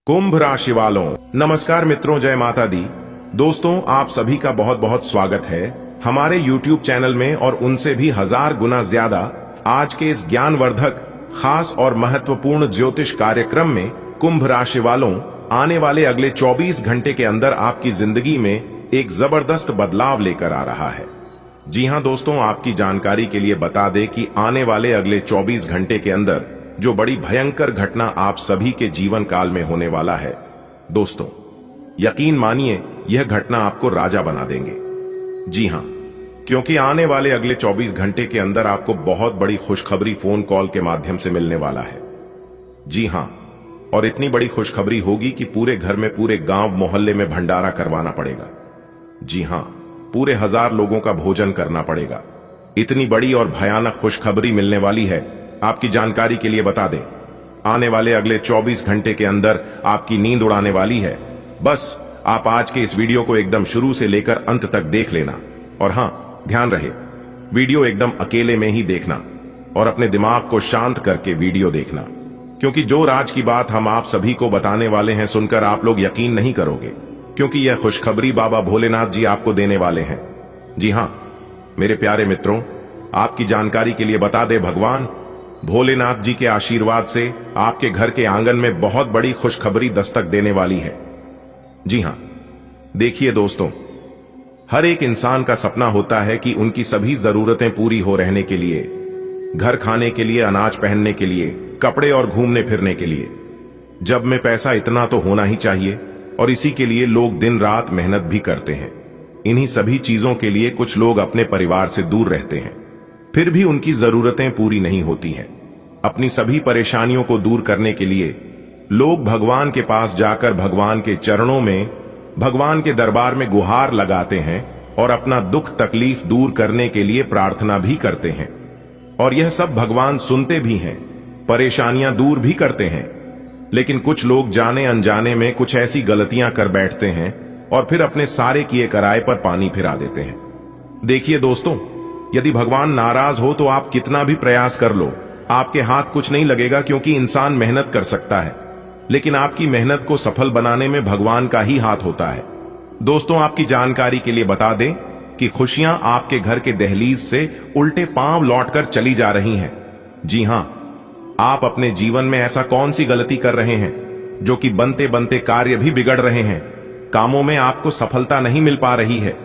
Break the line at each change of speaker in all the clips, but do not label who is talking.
कुंभ राशि वालों, नमस्कार मित्रों, जय माता दी। दोस्तों, आप सभी का बहुत बहुत स्वागत है हमारे YouTube चैनल में और उनसे भी 1000 गुना ज्यादा आज के इस ज्ञानवर्धक, खास और महत्वपूर्ण ज्योतिष कार्यक्रम में। कुंभ राशि वालों, आने वाले अगले 24 घंटे के अंदर आपकी जिंदगी में एक जबरदस्त बदलाव लेकर आ रहा है। जी हां दोस्तों, आपकी जानकारी के लिए बता दें कि आने वाले अगले 24 घंटे के अंदर जो बड़ी भयंकर घटना आप सभी के जीवन काल में होने वाला है, दोस्तों यकीन मानिए यह घटना आपको राजा बना देंगे। जी हां, क्योंकि आने वाले अगले 24 घंटे के अंदर आपको बहुत बड़ी खुशखबरी फोन कॉल के माध्यम से मिलने वाला है। जी हां, और इतनी बड़ी खुशखबरी होगी कि पूरे घर में, पूरे गांव मोहल्ले में भंडारा करवाना पड़ेगा। जी हां, पूरे 1000 लोगों का भोजन करना पड़ेगा। इतनी बड़ी और भयानक खुशखबरी मिलने वाली है। आपकी जानकारी के लिए बता दें, आने वाले अगले 24 घंटे के अंदर आपकी नींद उड़ाने वाली है। बस आप आज के इस वीडियो को एकदम शुरू से लेकर अंत तक देख लेना। और हां, ध्यान रहे, वीडियो एकदम अकेले में ही देखना और अपने दिमाग को शांत करके वीडियो देखना, क्योंकि जो राज की बात हम आप सभी को बताने वाले हैं, सुनकर आप लोग यकीन नहीं करोगे, क्योंकि यह खुशखबरी बाबा भोलेनाथ जी आपको देने वाले हैं। जी हां मेरे प्यारे मित्रों, आपकी जानकारी के लिए बता दें, भगवान भोलेनाथ जी के आशीर्वाद से आपके घर के आंगन में बहुत बड़ी खुशखबरी दस्तक देने वाली है। जी हां, देखिए दोस्तों, हर एक इंसान का सपना होता है कि उनकी सभी जरूरतें पूरी हो रहने के लिए, घर खाने के लिए, अनाज पहनने के लिए, कपड़े और घूमने फिरने के लिए। जब में पैसा इतना तो होना ही चाहिए, और इसी के लिए लोग दिन रात मेहनत भी करते हैं। इन्हीं सभी चीजों के लिए कुछ लोग अपने परिवार से दूर रहते हैं, फिर भी उनकी जरूरतें पूरी नहीं होती हैं। अपनी सभी परेशानियों को दूर करने के लिए लोग भगवान के पास जाकर भगवान के चरणों में, भगवान के दरबार में गुहार लगाते हैं और अपना दुख तकलीफ दूर करने के लिए प्रार्थना भी करते हैं। और यह सब भगवान सुनते भी हैं, परेशानियां दूर भी करते हैं। लेकिन कुछ लोग जाने अनजाने में कुछ ऐसी गलतियां कर बैठते हैं और फिर अपने सारे किए कराए पर पानी फिरा देते हैं। देखिए दोस्तों, यदि भगवान नाराज हो तो आप कितना भी प्रयास कर लो, आपके हाथ कुछ नहीं लगेगा, क्योंकि इंसान मेहनत कर सकता है, लेकिन आपकी मेहनत को सफल बनाने में भगवान का ही हाथ होता है। दोस्तों, आपकी जानकारी के लिए बता दें कि खुशियां आपके घर के दहलीज से उल्टे पांव लौटकर चली जा रही हैं। जी हां, आप अपने जीवन में ऐसा कौन सी गलती कर रहे हैं जो कि बनते बनते कार्य भी बिगड़ रहे हैं? कामों में आपको सफलता नहीं मिल पा रही है,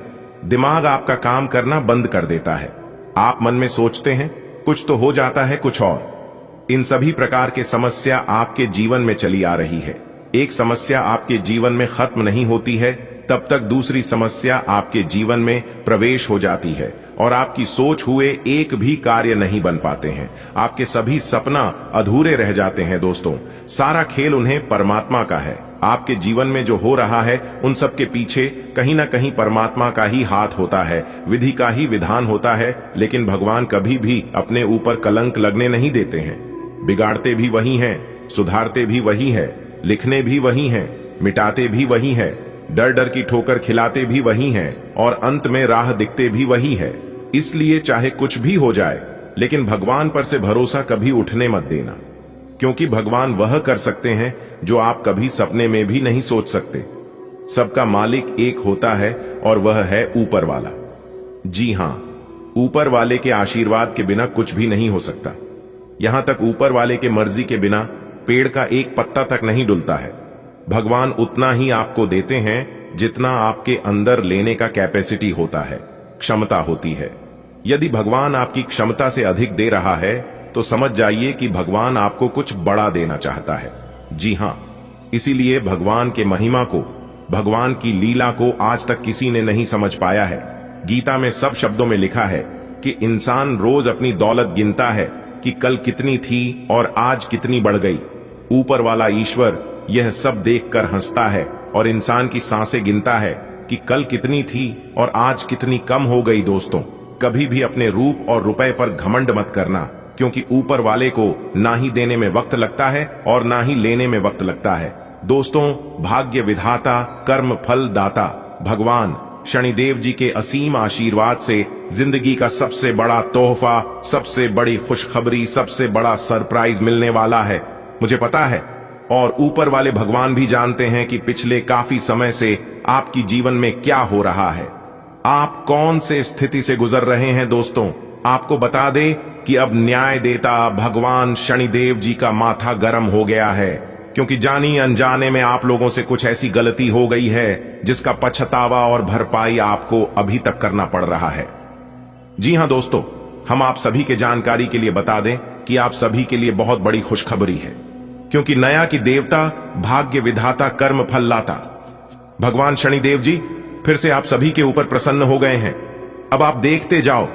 दिमाग आपका काम करना बंद कर देता है। आप मन में सोचते हैं कुछ तो हो जाता है कुछ और। इन सभी प्रकार के समस्या आपके जीवन में चली आ रही है। एक समस्या आपके जीवन में खत्म नहीं होती है तब तक दूसरी समस्या आपके जीवन में प्रवेश हो जाती है और आपकी सोच हुए एक भी कार्य नहीं बन पाते हैं। आपके सभी सपना अधूरे रह जाते हैं। दोस्तों, सारा खेल उन्हें परमात्मा का है। आपके जीवन में जो हो रहा है उन सब के पीछे कहीं ना कहीं परमात्मा का ही हाथ होता है, विधि का ही विधान होता है। लेकिन भगवान कभी भी अपने ऊपर कलंक लगने नहीं देते हैं। बिगाड़ते भी वही हैं, सुधारते भी वही है, लिखने भी वही हैं, मिटाते भी वही है, डर डर की ठोकर खिलाते भी वही हैं और अंत में राह दिखते भी वही है। इसलिए चाहे कुछ भी हो जाए, लेकिन भगवान पर से भरोसा कभी उठने मत देना, क्योंकि भगवान वह कर सकते हैं जो आप कभी सपने में भी नहीं सोच सकते। सबका मालिक एक होता है और वह है ऊपर वाला। जी हां, ऊपर वाले के आशीर्वाद के बिना कुछ भी नहीं हो सकता। यहां तक ऊपर वाले के मर्जी के बिना पेड़ का एक पत्ता तक नहीं डुलता है। भगवान उतना ही आपको देते हैं जितना आपके अंदर लेने का कैपेसिटी होता है, क्षमता होती है। यदि भगवान आपकी क्षमता से अधिक दे रहा है तो समझ जाइए कि भगवान आपको कुछ बड़ा देना चाहता है। जी हां, इसीलिए भगवान के महिमा को, भगवान की लीला को आज तक किसी ने नहीं समझ पाया है। गीता में सब शब्दों में लिखा है कि इंसान रोज अपनी दौलत गिनता है कि कल कितनी थी और आज कितनी बढ़ गई। ऊपर वाला ईश्वर यह सब देखकर हंसता है और इंसान की सांसें गिनता है कि कल कितनी थी और आज कितनी कम हो गई। दोस्तों, कभी भी अपने रूप और रुपए पर घमंड मत करना, क्योंकि ऊपर वाले को ना ही देने में वक्त लगता है और ना ही लेने में वक्त लगता है। दोस्तों, भाग्य विधाता, कर्म फल दाता भगवान शनिदेव जी के असीम आशीर्वाद से जिंदगी का सबसे बड़ा तोहफा, सबसे बड़ी खुशखबरी, सबसे बड़ा सरप्राइज मिलने वाला है। मुझे पता है और ऊपर वाले भगवान भी जानते हैं कि पिछले काफी समय से आपकी जीवन में क्या हो रहा है, आप कौन से स्थिति से गुजर रहे हैं। दोस्तों, आपको बता दें कि अब न्याय देता भगवान शनिदेव जी का माथा गर्म हो गया है, क्योंकि जानी अनजाने में आप लोगों से कुछ ऐसी गलती हो गई है जिसका पछतावा और भरपाई आपको अभी तक करना पड़ रहा है। जी हां दोस्तों, हम आप सभी के जानकारी के लिए बता दें कि आप सभी के लिए बहुत बड़ी खुशखबरी है, क्योंकि नया की देवता, भाग्य विधाता, कर्म फल लाता भगवान शनिदेव जी फिर से आप सभी के ऊपर प्रसन्न हो गए हैं। अब आप देखते जाओ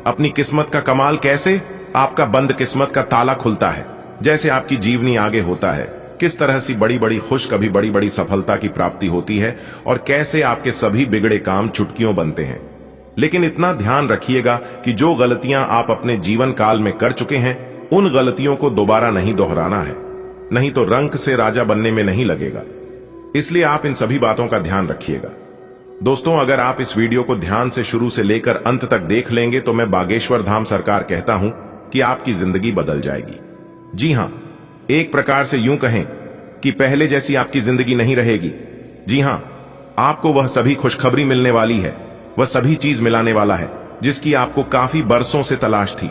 अपनी किस्मत का कमाल, कैसे आपका बंद किस्मत का ताला खुलता है, जैसे आपकी जीवनी आगे होता है, किस तरह से बड़ी बड़ी खुश, कभी बड़ी बड़ी सफलता की प्राप्ति होती है, और कैसे आपके सभी बिगड़े काम चुटकियों बनते हैं। लेकिन इतना ध्यान रखिएगा कि जो गलतियां आप अपने जीवन काल में कर चुके हैं, उन गलतियों को दोबारा नहीं दोहराना है, नहीं तो रंक से राजा बनने में नहीं लगेगा। इसलिए आप इन सभी बातों का ध्यान रखिएगा। दोस्तों, अगर आप इस वीडियो को ध्यान से शुरू से लेकर अंत तक देख लेंगे तो मैं बागेश्वर धाम सरकार कहता हूं कि आपकी जिंदगी बदल जाएगी। जी हां, एक प्रकार से यूं कहें कि पहले जैसी आपकी जिंदगी नहीं रहेगी। जी हां, आपको वह सभी खुशखबरी मिलने वाली है, वह सभी चीज मिलाने वाला है जिसकी आपको काफी बरसों से तलाश थी।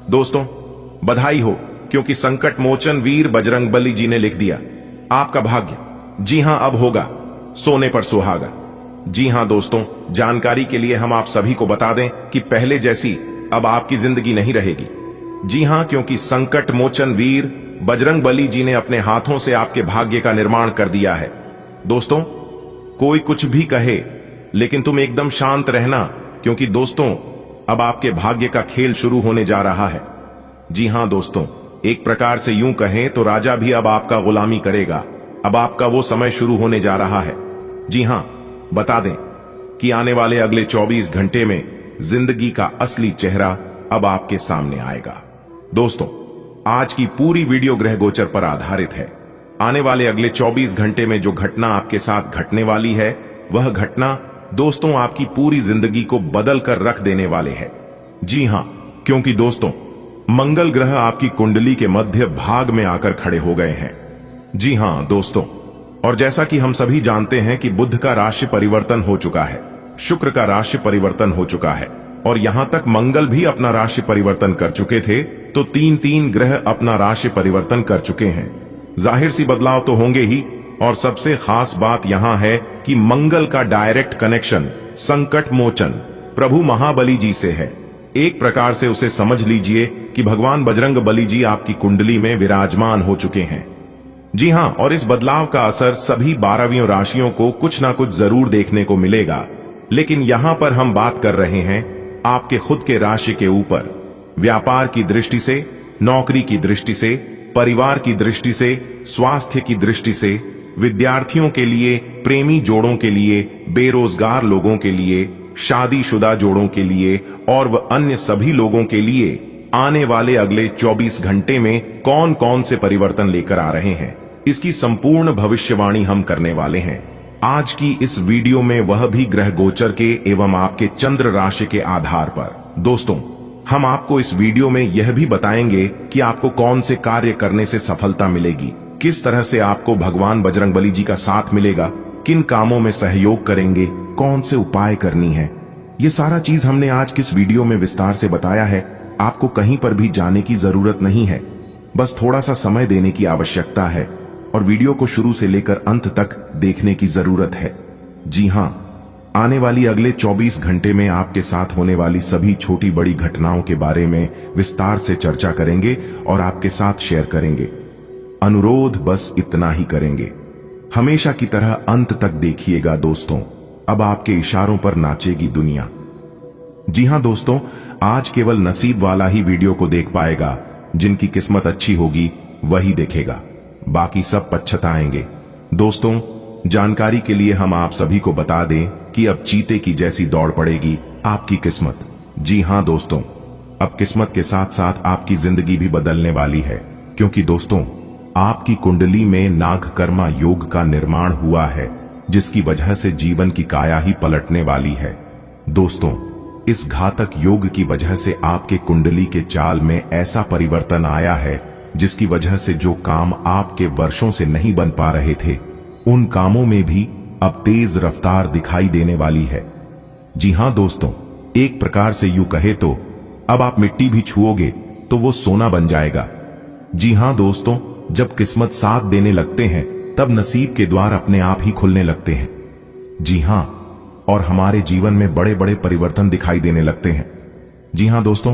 दोस्तों, बधाई हो, क्योंकि संकट मोचन वीर बजरंगबली जी ने लिख दिया आपका भाग्य। जी हां, अब होगा सोने पर सुहागा। जी हां दोस्तों, जानकारी के लिए हम आप सभी को बता दें कि पहले जैसी अब आपकी जिंदगी नहीं रहेगी। जी हां, क्योंकि संकट मोचन वीर बजरंगबली जी ने अपने हाथों से आपके भाग्य का निर्माण कर दिया है। दोस्तों, कोई कुछ भी कहे, लेकिन तुम एकदम शांत रहना, क्योंकि दोस्तों अब आपके भाग्य का खेल शुरू होने जा रहा है। जी हां दोस्तों, एक प्रकार से यूं कहें तो राजा भी अब आपका गुलामी करेगा। अब आपका वो समय शुरू होने जा रहा है। जी हां, बता दें कि आने वाले अगले 24 घंटे में जिंदगी का असली चेहरा अब आपके सामने आएगा। दोस्तों, आज की पूरी वीडियो ग्रह गोचर पर आधारित है। आने वाले अगले 24 घंटे में जो घटना आपके साथ घटने वाली है, वह घटना दोस्तों आपकी पूरी जिंदगी को बदल कर रख देने वाले है। जी हां, क्योंकि दोस्तों मंगल ग्रह आपकी कुंडली के मध्य भाग में आकर खड़े हो गए हैं। जी हां दोस्तों, और जैसा कि हम सभी जानते हैं कि बुध का राशि परिवर्तन हो चुका है, शुक्र का राशि परिवर्तन हो चुका है, और यहां तक मंगल भी अपना राशि परिवर्तन कर चुके थे, तो तीन ग्रह अपना राशि परिवर्तन कर चुके हैं। जाहिर सी बदलाव तो होंगे ही, और सबसे खास बात यहां है कि मंगल का डायरेक्ट कनेक्शन संकट मोचन प्रभु महाबली जी से है। एक प्रकार से उसे समझ लीजिए कि भगवान बजरंग बली जी आपकी कुंडली में विराजमान हो चुके हैं। जी हां, और इस बदलाव का असर सभी 12वीं राशियों को कुछ ना कुछ जरूर देखने को मिलेगा। लेकिन यहां पर हम बात कर रहे हैं आपके खुद के राशि के ऊपर। व्यापार की दृष्टि से, नौकरी की दृष्टि से, परिवार की दृष्टि से, स्वास्थ्य की दृष्टि से, विद्यार्थियों के लिए, प्रेमी जोड़ों के लिए, बेरोजगार लोगों के लिए, शादीशुदा जोड़ों के लिए और वह अन्य सभी लोगों के लिए आने वाले अगले 24 घंटे में कौन कौन से परिवर्तन लेकर आ रहे हैं, इसकी संपूर्ण भविष्यवाणी हम करने वाले हैं आज की इस वीडियो में, वह भी ग्रह गोचर के एवं आपके चंद्र राशि के आधार पर। दोस्तों, हम आपको इस वीडियो में यह भी बताएंगे कि आपको कौन से कार्य करने से सफलता मिलेगी, किस तरह से आपको भगवान बजरंगबली जी का साथ मिलेगा, किन कामों में सहयोग करेंगे, कौन से उपाय करनी है। ये सारा चीज हमने आज किस वीडियो में विस्तार से बताया है। आपको कहीं पर भी जाने की जरूरत नहीं है, बस थोड़ा सा समय देने की आवश्यकता है और वीडियो को शुरू से लेकर अंत तक देखने की जरूरत है। जी हां, आने वाली अगले 24 घंटे में आपके साथ होने वाली सभी छोटी बड़ी घटनाओं के बारे में विस्तार से चर्चा करेंगे और आपके साथ शेयर करेंगे। अनुरोध बस इतना ही करेंगे, हमेशा की तरह अंत तक देखिएगा दोस्तों। अब आपके इशारों पर नाचेगी दुनिया। जी हां दोस्तों, आज केवल नसीब वाला ही वीडियो को देख पाएगा। जिनकी किस्मत अच्छी होगी वही देखेगा, बाकी सब पछताएंगे। दोस्तों, जानकारी के लिए हम आप सभी को बता दें कि अब चीते की जैसी दौड़ पड़ेगी आपकी किस्मत। जी हां दोस्तों, अब किस्मत के साथ साथ आपकी जिंदगी भी बदलने वाली है, क्योंकि दोस्तों आपकी कुंडली में नागकर्मा योग का निर्माण हुआ है, जिसकी वजह से जीवन की काया ही पलटने वाली है। दोस्तों, इस घातक योग की वजह से आपके कुंडली के चाल में ऐसा परिवर्तन आया है जिसकी वजह से जो काम आपके वर्षों से नहीं बन पा रहे थे, उन कामों में भी अब तेज रफ्तार दिखाई देने वाली है। जी हां दोस्तों, एक प्रकार से यूं कहे तो अब आप मिट्टी भी छुओगे तो वो सोना बन जाएगा। जी हां दोस्तों, जब किस्मत साथ देने लगते हैं तब नसीब के द्वार अपने आप ही खुलने लगते हैं। जी हां, और हमारे जीवन में बड़े बड़े परिवर्तन दिखाई देने लगते हैं। जी हां दोस्तों,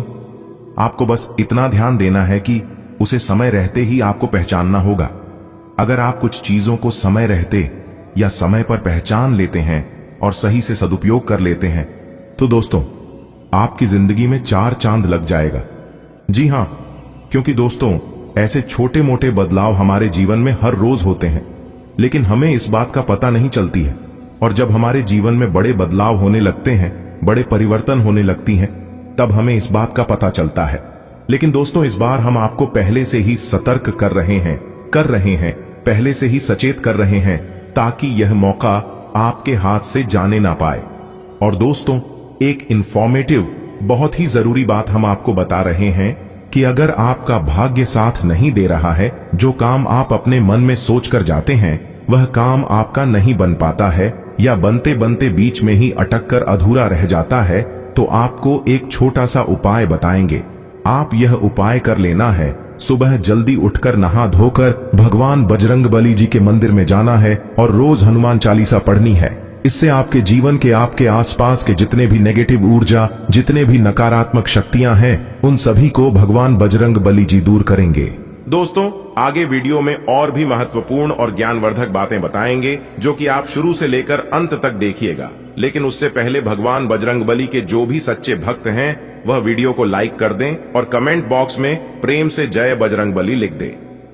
आपको बस इतना ध्यान देना है कि उसे समय रहते ही आपको पहचानना होगा। अगर आप कुछ चीजों को समय रहते या समय पर पहचान लेते हैं और सही से सदुपयोग कर लेते हैं तो दोस्तों आपकी जिंदगी में 4 चांद लग जाएगा। जी हां, क्योंकि दोस्तों ऐसे छोटे मोटे बदलाव हमारे जीवन में हर रोज होते हैं, लेकिन हमें इस बात का पता नहीं चलती है। और जब हमारे जीवन में बड़े बदलाव होने लगते हैं, बड़े परिवर्तन होने लगती हैं, तब हमें इस बात का पता चलता है। लेकिन दोस्तों इस बार हम आपको पहले से ही सतर्क कर रहे हैं, पहले से ही सचेत कर रहे हैं, ताकि यह मौका आपके हाथ से जाने ना पाए। और दोस्तों एक इंफॉर्मेटिव बहुत ही जरूरी बात हम आपको बता रहे हैं कि अगर आपका भाग्य साथ नहीं दे रहा है, जो काम आप अपने मन में सोच कर जाते हैं वह काम आपका नहीं बन पाता है या बनते बनते बीच में ही अटक कर अधूरा रह जाता है, तो आपको एक छोटा सा उपाय बताएंगे। आप यह उपाय कर लेना है, सुबह जल्दी उठकर नहा धोकर भगवान बजरंगबली जी के मंदिर में जाना है और रोज हनुमान चालीसा पढ़नी है। इससे आपके जीवन के आपके आसपास के जितने भी नेगेटिव ऊर्जा, जितने भी नकारात्मक शक्तियां हैं, उन सभी को भगवान बजरंगबली जी दूर करेंगे। दोस्तों आगे वीडियो में और भी महत्वपूर्ण और ज्ञानवर्धक बातें बताएंगे, जो कि आप शुरू से लेकर अंत तक देखिएगा। लेकिन उससे पहले भगवान बजरंगबली के जो भी सच्चे भक्त हैं वह वीडियो को लाइक कर दें और कमेंट बॉक्स में प्रेम से जय बजरंगबली लिख दें।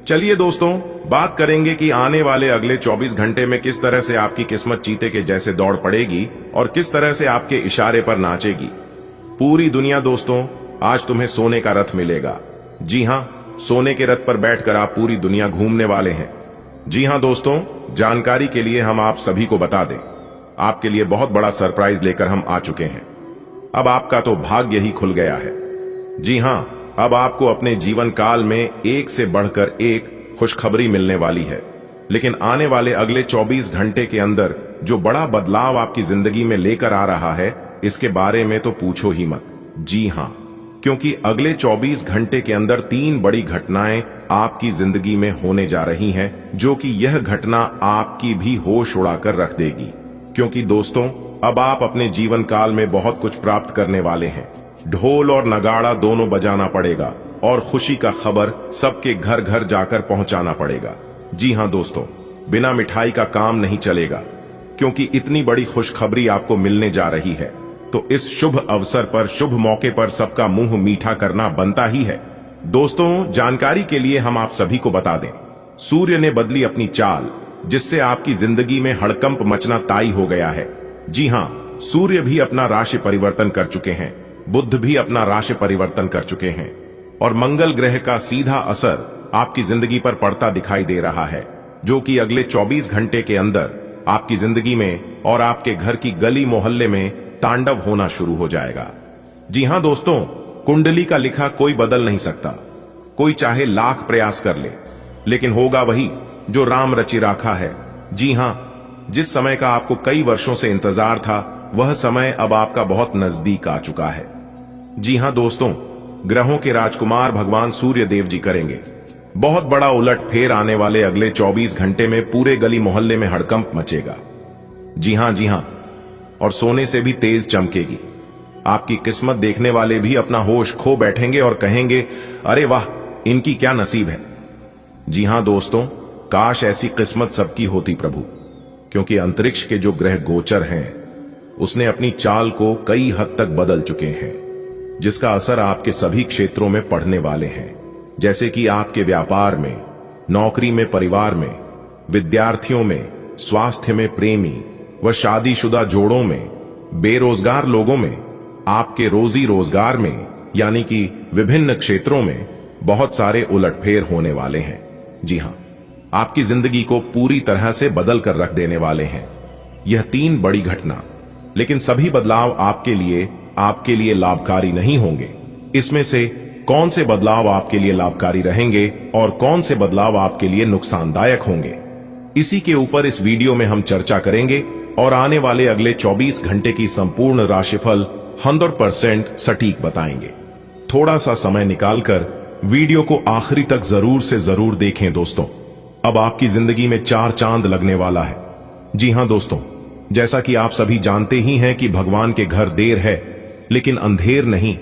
चलिए दोस्तों बात करेंगे कि आने वाले अगले 24 घंटे में किस तरह से आपकी किस्मत चीते के जैसे दौड़ पड़ेगी और किस तरह से आपके इशारे पर नाचेगी। पूरी दुनिया दोस्तों आज तुम्हें सोने का रथ मिलेगा। जी हां, सोने के रथ पर बैठकर आप पूरी दुनिया घूमने वाले हैं। जी हां दोस्तों, जानकारी के लिए हम आप सभी को बता दें, आपके लिए बहुत बड़ा सरप्राइज लेकर हम आ चुके हैं। अब आपका तो भाग्य ही खुल गया है। जी हां, अब आपको अपने जीवन काल में एक से बढ़कर एक खुशखबरी मिलने वाली है। लेकिन आने वाले अगले 24 घंटे के अंदर जो बड़ा बदलाव आपकी जिंदगी में लेकर आ रहा है, इसके बारे में तो पूछो ही मत। जी हां, क्योंकि अगले 24 घंटे के अंदर 3 बड़ी घटनाएं आपकी जिंदगी में होने जा रही हैं, जो कि यह घटना आपकी भी होश उड़ाकर रख देगी। क्योंकि दोस्तों अब आप अपने जीवन काल में बहुत कुछ प्राप्त करने वाले हैं। ढोल और नगाड़ा दोनों बजाना पड़ेगा और खुशी का खबर सबके घर घर जाकर पहुंचाना पड़ेगा। जी हां दोस्तों, बिना मिठाई का काम नहीं चलेगा, क्योंकि इतनी बड़ी खुशखबरी आपको मिलने जा रही है। तो इस शुभ अवसर पर, शुभ मौके पर सबका मुंह मीठा करना बनता ही है। दोस्तों जानकारी के लिए हम आप सभी को बता दें, सूर्य ने बदली अपनी चाल, जिससे आपकी जिंदगी में हड़कंप मचना तय हो गया है। जी हां, सूर्य भी अपना राशि परिवर्तन कर चुके हैं, बुध भी अपना राशि परिवर्तन कर चुके हैं और मंगल ग्रह का सीधा असर आपकी जिंदगी पर पड़ता दिखाई दे रहा है, जो कि अगले 24 घंटे के अंदर आपकी जिंदगी में और आपके घर की गली मोहल्ले में तांडव होना शुरू हो जाएगा। जी हां दोस्तों, कुंडली का लिखा कोई बदल नहीं सकता, कोई चाहे लाख प्रयास कर ले, लेकिन होगा वही जो राम रचि राखा है। जी हां, जिस समय का आपको कई वर्षों से इंतजार था, वह समय अब आपका बहुत नजदीक आ चुका है। जी हां दोस्तों, ग्रहों के राजकुमार भगवान सूर्य देव जी करेंगे बहुत बड़ा उलट फेर। आने वाले अगले 24 घंटे में पूरे गली मोहल्ले में हड़कंप मचेगा। जी हां, और सोने से भी तेज चमकेगी। आपकी किस्मत देखने वाले भी अपना होश खो बैठेंगे और कहेंगे, अरे वाह, इनकी क्या नसीब है। जी हां दोस्तों, काश ऐसी किस्मत सबकी होती प्रभु, क्योंकि अंतरिक्ष के जो ग्रह गोचर हैं उसने अपनी चाल को कई हद तक बदल चुके हैं, जिसका असर आपके सभी क्षेत्रों में पड़ने वाले हैं। जैसे कि आपके व्यापार में, नौकरी में, परिवार में, विद्यार्थियों में, स्वास्थ्य में, प्रेमी व शादीशुदा जोड़ों में, बेरोजगार लोगों में, आपके रोजी रोजगार में, यानी कि विभिन्न क्षेत्रों में बहुत सारे उलटफेर होने वाले हैं। जी हां, आपकी जिंदगी को पूरी तरह से बदल कर रख देने वाले हैं यह 3 बड़ी घटना। लेकिन सभी बदलाव आपके लिए लाभकारी नहीं होंगे। इसमें से कौन से बदलाव आपके लिए लाभकारी रहेंगे और कौन से बदलाव आपके लिए नुकसानदायक होंगे, इसी के ऊपर इस वीडियो में हम चर्चा करेंगे और आने वाले अगले 24 घंटे की संपूर्ण राशिफल 100% सटीक बताएंगे। थोड़ा सा समय निकालकर वीडियो को आखिरी तक जरूर से जरूर देखें दोस्तों। अब आपकी जिंदगी में 4 चांद लगने वाला है। जी हां दोस्तों, जैसा कि आप सभी जानते ही हैं कि भगवान के घर देर है लेकिन अंधेर नहीं।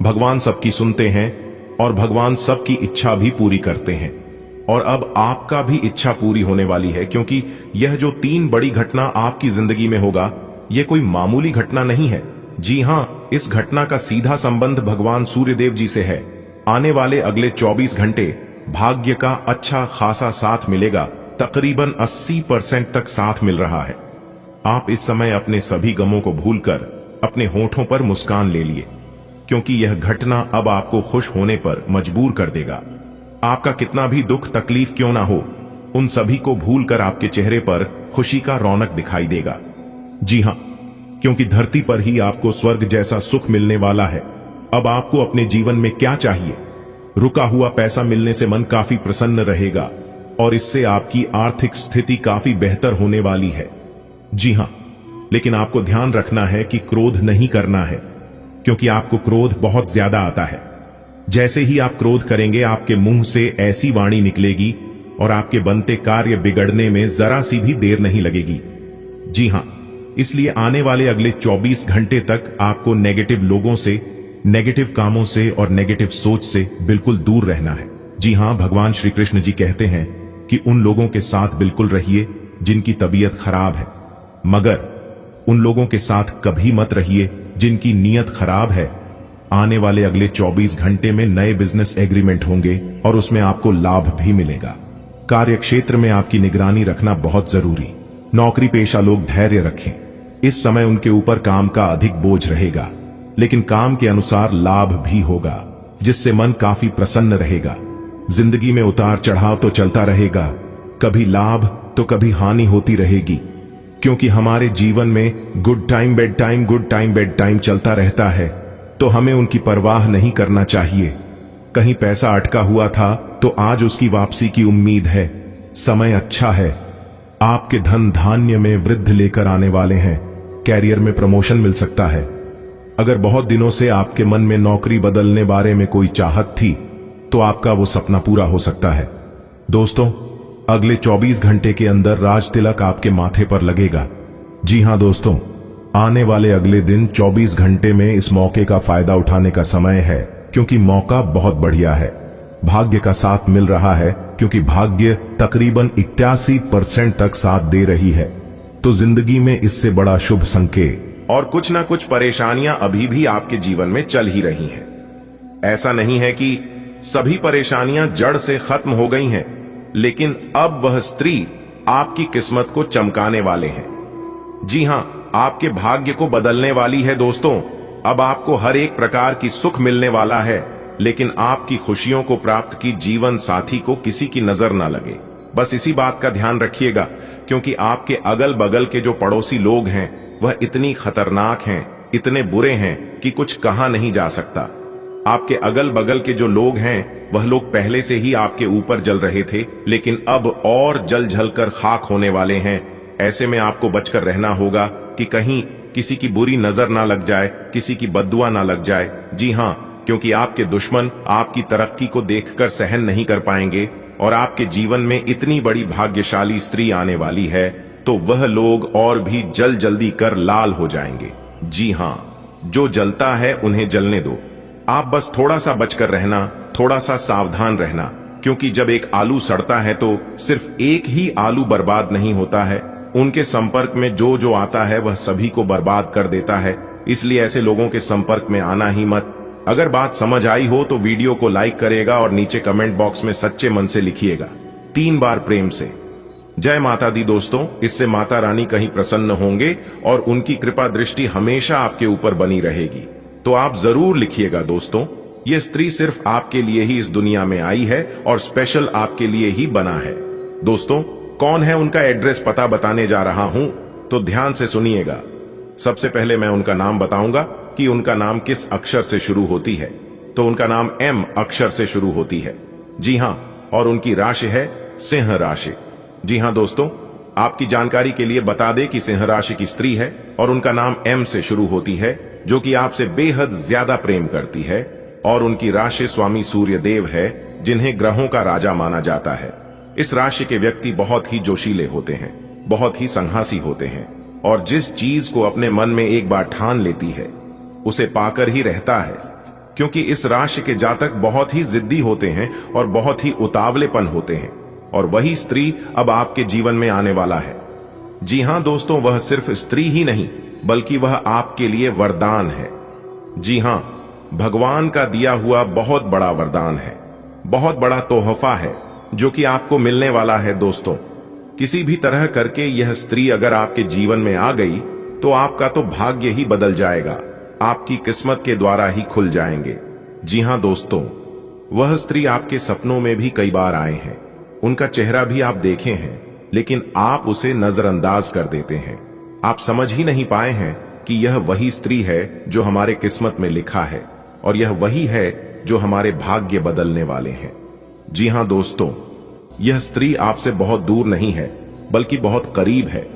भगवान सबकी सुनते हैं और भगवान सबकी इच्छा भी पूरी करते हैं। और अब आपका भी इच्छा पूरी होने वाली है, क्योंकि यह जो 3 बड़ी घटना आपकी जिंदगी में होगा, यह कोई मामूली घटना नहीं है। जी हां, इस घटना का सीधा संबंध भगवान सूर्यदेव जी से है। आने वाले अगले 24 घंटे भाग्य का अच्छा खासा साथ मिलेगा। तकरीबन 80% तक साथ मिल रहा है। आप इस समय अपने सभी गमों को भूलकर अपने होठों पर मुस्कान ले लिए, क्योंकि यह घटना अब आपको खुश होने पर मजबूर कर देगा। आपका कितना भी दुख तकलीफ क्यों ना हो, उन सभी को भूलकर आपके चेहरे पर खुशी का रौनक दिखाई देगा। जी हां, क्योंकि धरती पर ही आपको स्वर्ग जैसा सुख मिलने वाला है। अब आपको अपने जीवन में क्या चाहिए? रुका हुआ पैसा मिलने से मन काफी प्रसन्न रहेगा और इससे आपकी आर्थिक स्थिति काफी बेहतर होने वाली है। जी हां, लेकिन आपको ध्यान रखना है कि क्रोध नहीं करना है, क्योंकि आपको क्रोध बहुत ज्यादा आता है। जैसे ही आप क्रोध करेंगे, आपके मुंह से ऐसी वाणी निकलेगी और आपके बनते कार्य बिगड़ने में जरा सी भी देर नहीं लगेगी। जी हां, इसलिए आने वाले अगले 24 घंटे तक आपको नेगेटिव लोगों से, नेगेटिव कामों से और नेगेटिव सोच से बिल्कुल दूर रहना है। जी हां, भगवान श्री कृष्ण जी कहते हैं कि उन लोगों के साथ बिल्कुल रहिए जिनकी तबीयत खराब है, मगर उन लोगों के साथ कभी मत रहिए जिनकी नीयत खराब है। आने वाले अगले 24 घंटे में नए बिजनेस एग्रीमेंट होंगे और उसमें आपको लाभ भी मिलेगा। कार्य क्षेत्र में आपकी निगरानी रखना बहुत जरूरी। नौकरी पेशा लोग धैर्य रखें। इस समय उनके ऊपर काम का अधिक बोझ रहेगा, लेकिन काम के अनुसार लाभ भी होगा, जिससे मन काफी प्रसन्न रहेगा। जिंदगी में उतार चढ़ाव तो चलता रहेगा, कभी लाभ तो कभी हानि होती रहेगी, क्योंकि हमारे जीवन में good time bed time, good time bed time चलता रहता है, तो हमें उनकी परवाह नहीं करना चाहिए। कहीं पैसा अटका हुआ था तो आज उसकी वापसी की उम्मीद है। समय अच्छा है, आपके धन धान्य में वृद्धि लेकर आने वाले हैं। कैरियर में प्रमोशन मिल सकता है। अगर बहुत दिनों से आपके मन में नौकरी बदलने बारे में कोई चाहत थी, तो आपका वो सपना पूरा हो सकता है। दोस्तों, अगले 24 घंटे के अंदर राज तिलक आपके माथे पर लगेगा। जी हां दोस्तों, आने वाले अगले दिन 24 घंटे में इस मौके का फायदा उठाने का समय है, क्योंकि मौका बहुत बढ़िया है। भाग्य का साथ मिल रहा है, क्योंकि भाग्य तकरीबन 81% तक साथ दे रही है। तो जिंदगी में इससे बड़ा शुभ संकेत और कुछ ना कुछ परेशानियां अभी भी आपके जीवन में चल ही रही हैं। ऐसा नहीं है कि सभी परेशानियां जड़ से खत्म हो गई हैं, लेकिन अब वह स्त्री आपकी किस्मत को चमकाने वाले हैं। जी हां, आपके भाग्य को बदलने वाली है दोस्तों। अब आपको हर एक प्रकार की सुख मिलने वाला है, लेकिन आपकी खुशियों को प्राप्त की जीवन साथी को किसी की नजर ना लगे। बस इसी बात का ध्यान रखिएगा, क्योंकि आपके अगल बगल के जो पड़ोसी लोग हैं वह इतनी खतरनाक हैं, इतने बुरे हैं कि कुछ कहा नहीं जा सकता। आपके अगल बगल के जो लोग हैं वह लोग पहले से ही आपके ऊपर जल रहे थे, लेकिन अब और जल जल कर खाक होने वाले हैं। ऐसे में आपको बचकर रहना होगा कि कहीं किसी की बुरी नजर ना लग जाए, किसी की बद्दुआ ना लग जाए। जी हां, क्योंकि आपके दुश्मन आपकी तरक्की को देखकर सहन नहीं कर पाएंगे और आपके जीवन में इतनी बड़ी भाग्यशाली स्त्री आने वाली है, तो वह लोग और भी जल्दी कर लाल हो जाएंगे। जी हां, जो जलता है उन्हें जलने दो। आप बस थोड़ा सा बचकर रहना, थोड़ा सा सावधान रहना, क्योंकि जब एक आलू सड़ता है तो सिर्फ एक ही आलू बर्बाद नहीं होता है, उनके संपर्क में जो जो आता है वह सभी को बर्बाद कर देता है। इसलिए ऐसे लोगों के संपर्क में आना ही मत। अगर बात समझ आई हो तो वीडियो को लाइक करेगा और नीचे कमेंट बॉक्स में सच्चे मन से लिखिएगा 3 बार प्रेम से जय माता दी। दोस्तों, इससे माता रानी कहीं प्रसन्न होंगे और उनकी कृपा दृष्टि हमेशा आपके ऊपर बनी रहेगी। तो आप जरूर लिखिएगा दोस्तों, यह स्त्री सिर्फ आपके लिए ही इस दुनिया में आई है और स्पेशल आपके लिए ही बना है। दोस्तों, कौन है उनका एड्रेस पता बताने जा रहा हूं, तो ध्यान से सुनिएगा। सबसे पहले मैं उनका नाम बताऊंगा कि उनका नाम किस अक्षर से शुरू होती है। तो उनका नाम एम अक्षर से शुरू होती है। जी हां, और उनकी राशि है सिंह राशि। जी हां दोस्तों, आपकी जानकारी के लिए बता दें कि सिंह राशि की स्त्री है और उनका नाम एम से शुरू होती है, जो कि आपसे बेहद ज्यादा प्रेम करती है। और उनकी राशि स्वामी सूर्य देव है, जिन्हें ग्रहों का राजा माना जाता है। इस राशि के व्यक्ति बहुत ही जोशीले होते हैं, बहुत ही संघासी होते हैं, और जिस चीज को अपने मन में एक बार ठान लेती है उसे पाकर ही रहता है, क्योंकि इस राशि के जातक बहुत ही जिद्दी होते हैं और बहुत ही उतावलेपन होते हैं। और वही स्त्री अब आपके जीवन में आने वाला है। जी हां दोस्तों, वह सिर्फ स्त्री ही नहीं बल्कि वह आपके लिए वरदान है। जी हां, भगवान का दिया हुआ बहुत बड़ा वरदान है, बहुत बड़ा तोहफा है जो कि आपको मिलने वाला है। दोस्तों, किसी भी तरह करके यह स्त्री अगर आपके जीवन में आ गई तो आपका तो भाग्य ही बदल जाएगा, आपकी किस्मत के द्वारा ही खुल जाएंगे। जी हां दोस्तों, वह स्त्री आपके सपनों में भी कई बार आए हैं, उनका चेहरा भी आप देखे हैं, लेकिन आप उसे नजरअंदाज कर देते हैं। आप समझ ही नहीं पाए हैं कि यह वही स्त्री है जो हमारे किस्मत में लिखा है, और यह वही है जो हमारे भाग्य बदलने वाले हैं। जी हां दोस्तों, यह स्त्री आपसे बहुत दूर नहीं है बल्कि बहुत करीब है।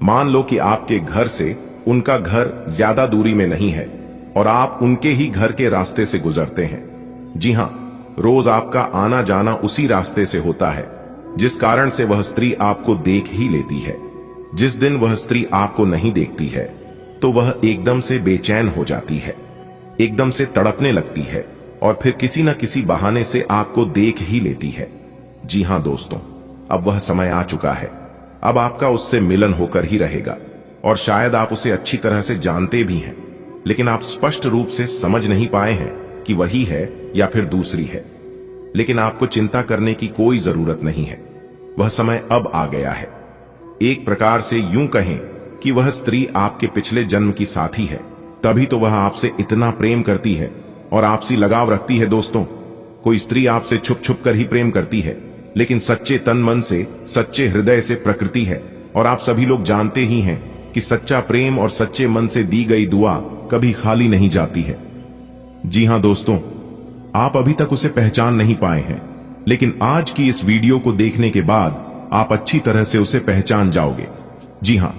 मान लो कि आपके घर से उनका घर ज्यादा दूरी में नहीं है और आप उनके ही घर के रास्ते से गुजरते हैं। जी हां, रोज आपका आना जाना उसी रास्ते से होता है, जिस कारण से वह स्त्री आपको देख ही लेती है। जिस दिन वह स्त्री आपको नहीं देखती है तो वह एकदम से बेचैन हो जाती है, एकदम से तड़पने लगती है और फिर किसी न किसी बहाने से आपको देख ही लेती है। जी हां दोस्तों, अब वह समय आ चुका है, अब आपका उससे मिलन होकर ही रहेगा। और शायद आप उसे अच्छी तरह से जानते भी हैं, लेकिन आप स्पष्ट रूप से समझ नहीं पाए हैं कि वही है या फिर दूसरी है। लेकिन आपको चिंता करने की कोई जरूरत नहीं है, वह समय अब आ गया है। एक प्रकार से यूं कहें कि वह स्त्री आपके पिछले जन्म की साथी है, तभी तो वह आपसे इतना प्रेम करती है और आपसी लगाव रखती है। दोस्तों, कोई स्त्री आपसे छुप छुप कर ही प्रेम करती है, लेकिन सच्चे तन मन से, सच्चे हृदय से प्रकृति है। और आप सभी लोग जानते ही हैं कि सच्चा प्रेम और सच्चे मन से दी गई दुआ कभी खाली नहीं जाती है। जी हां दोस्तों, आप अभी तक उसे पहचान नहीं पाए हैं, लेकिन आज की इस वीडियो को देखने के बाद आप अच्छी तरह से उसे पहचान जाओगे। जी हां,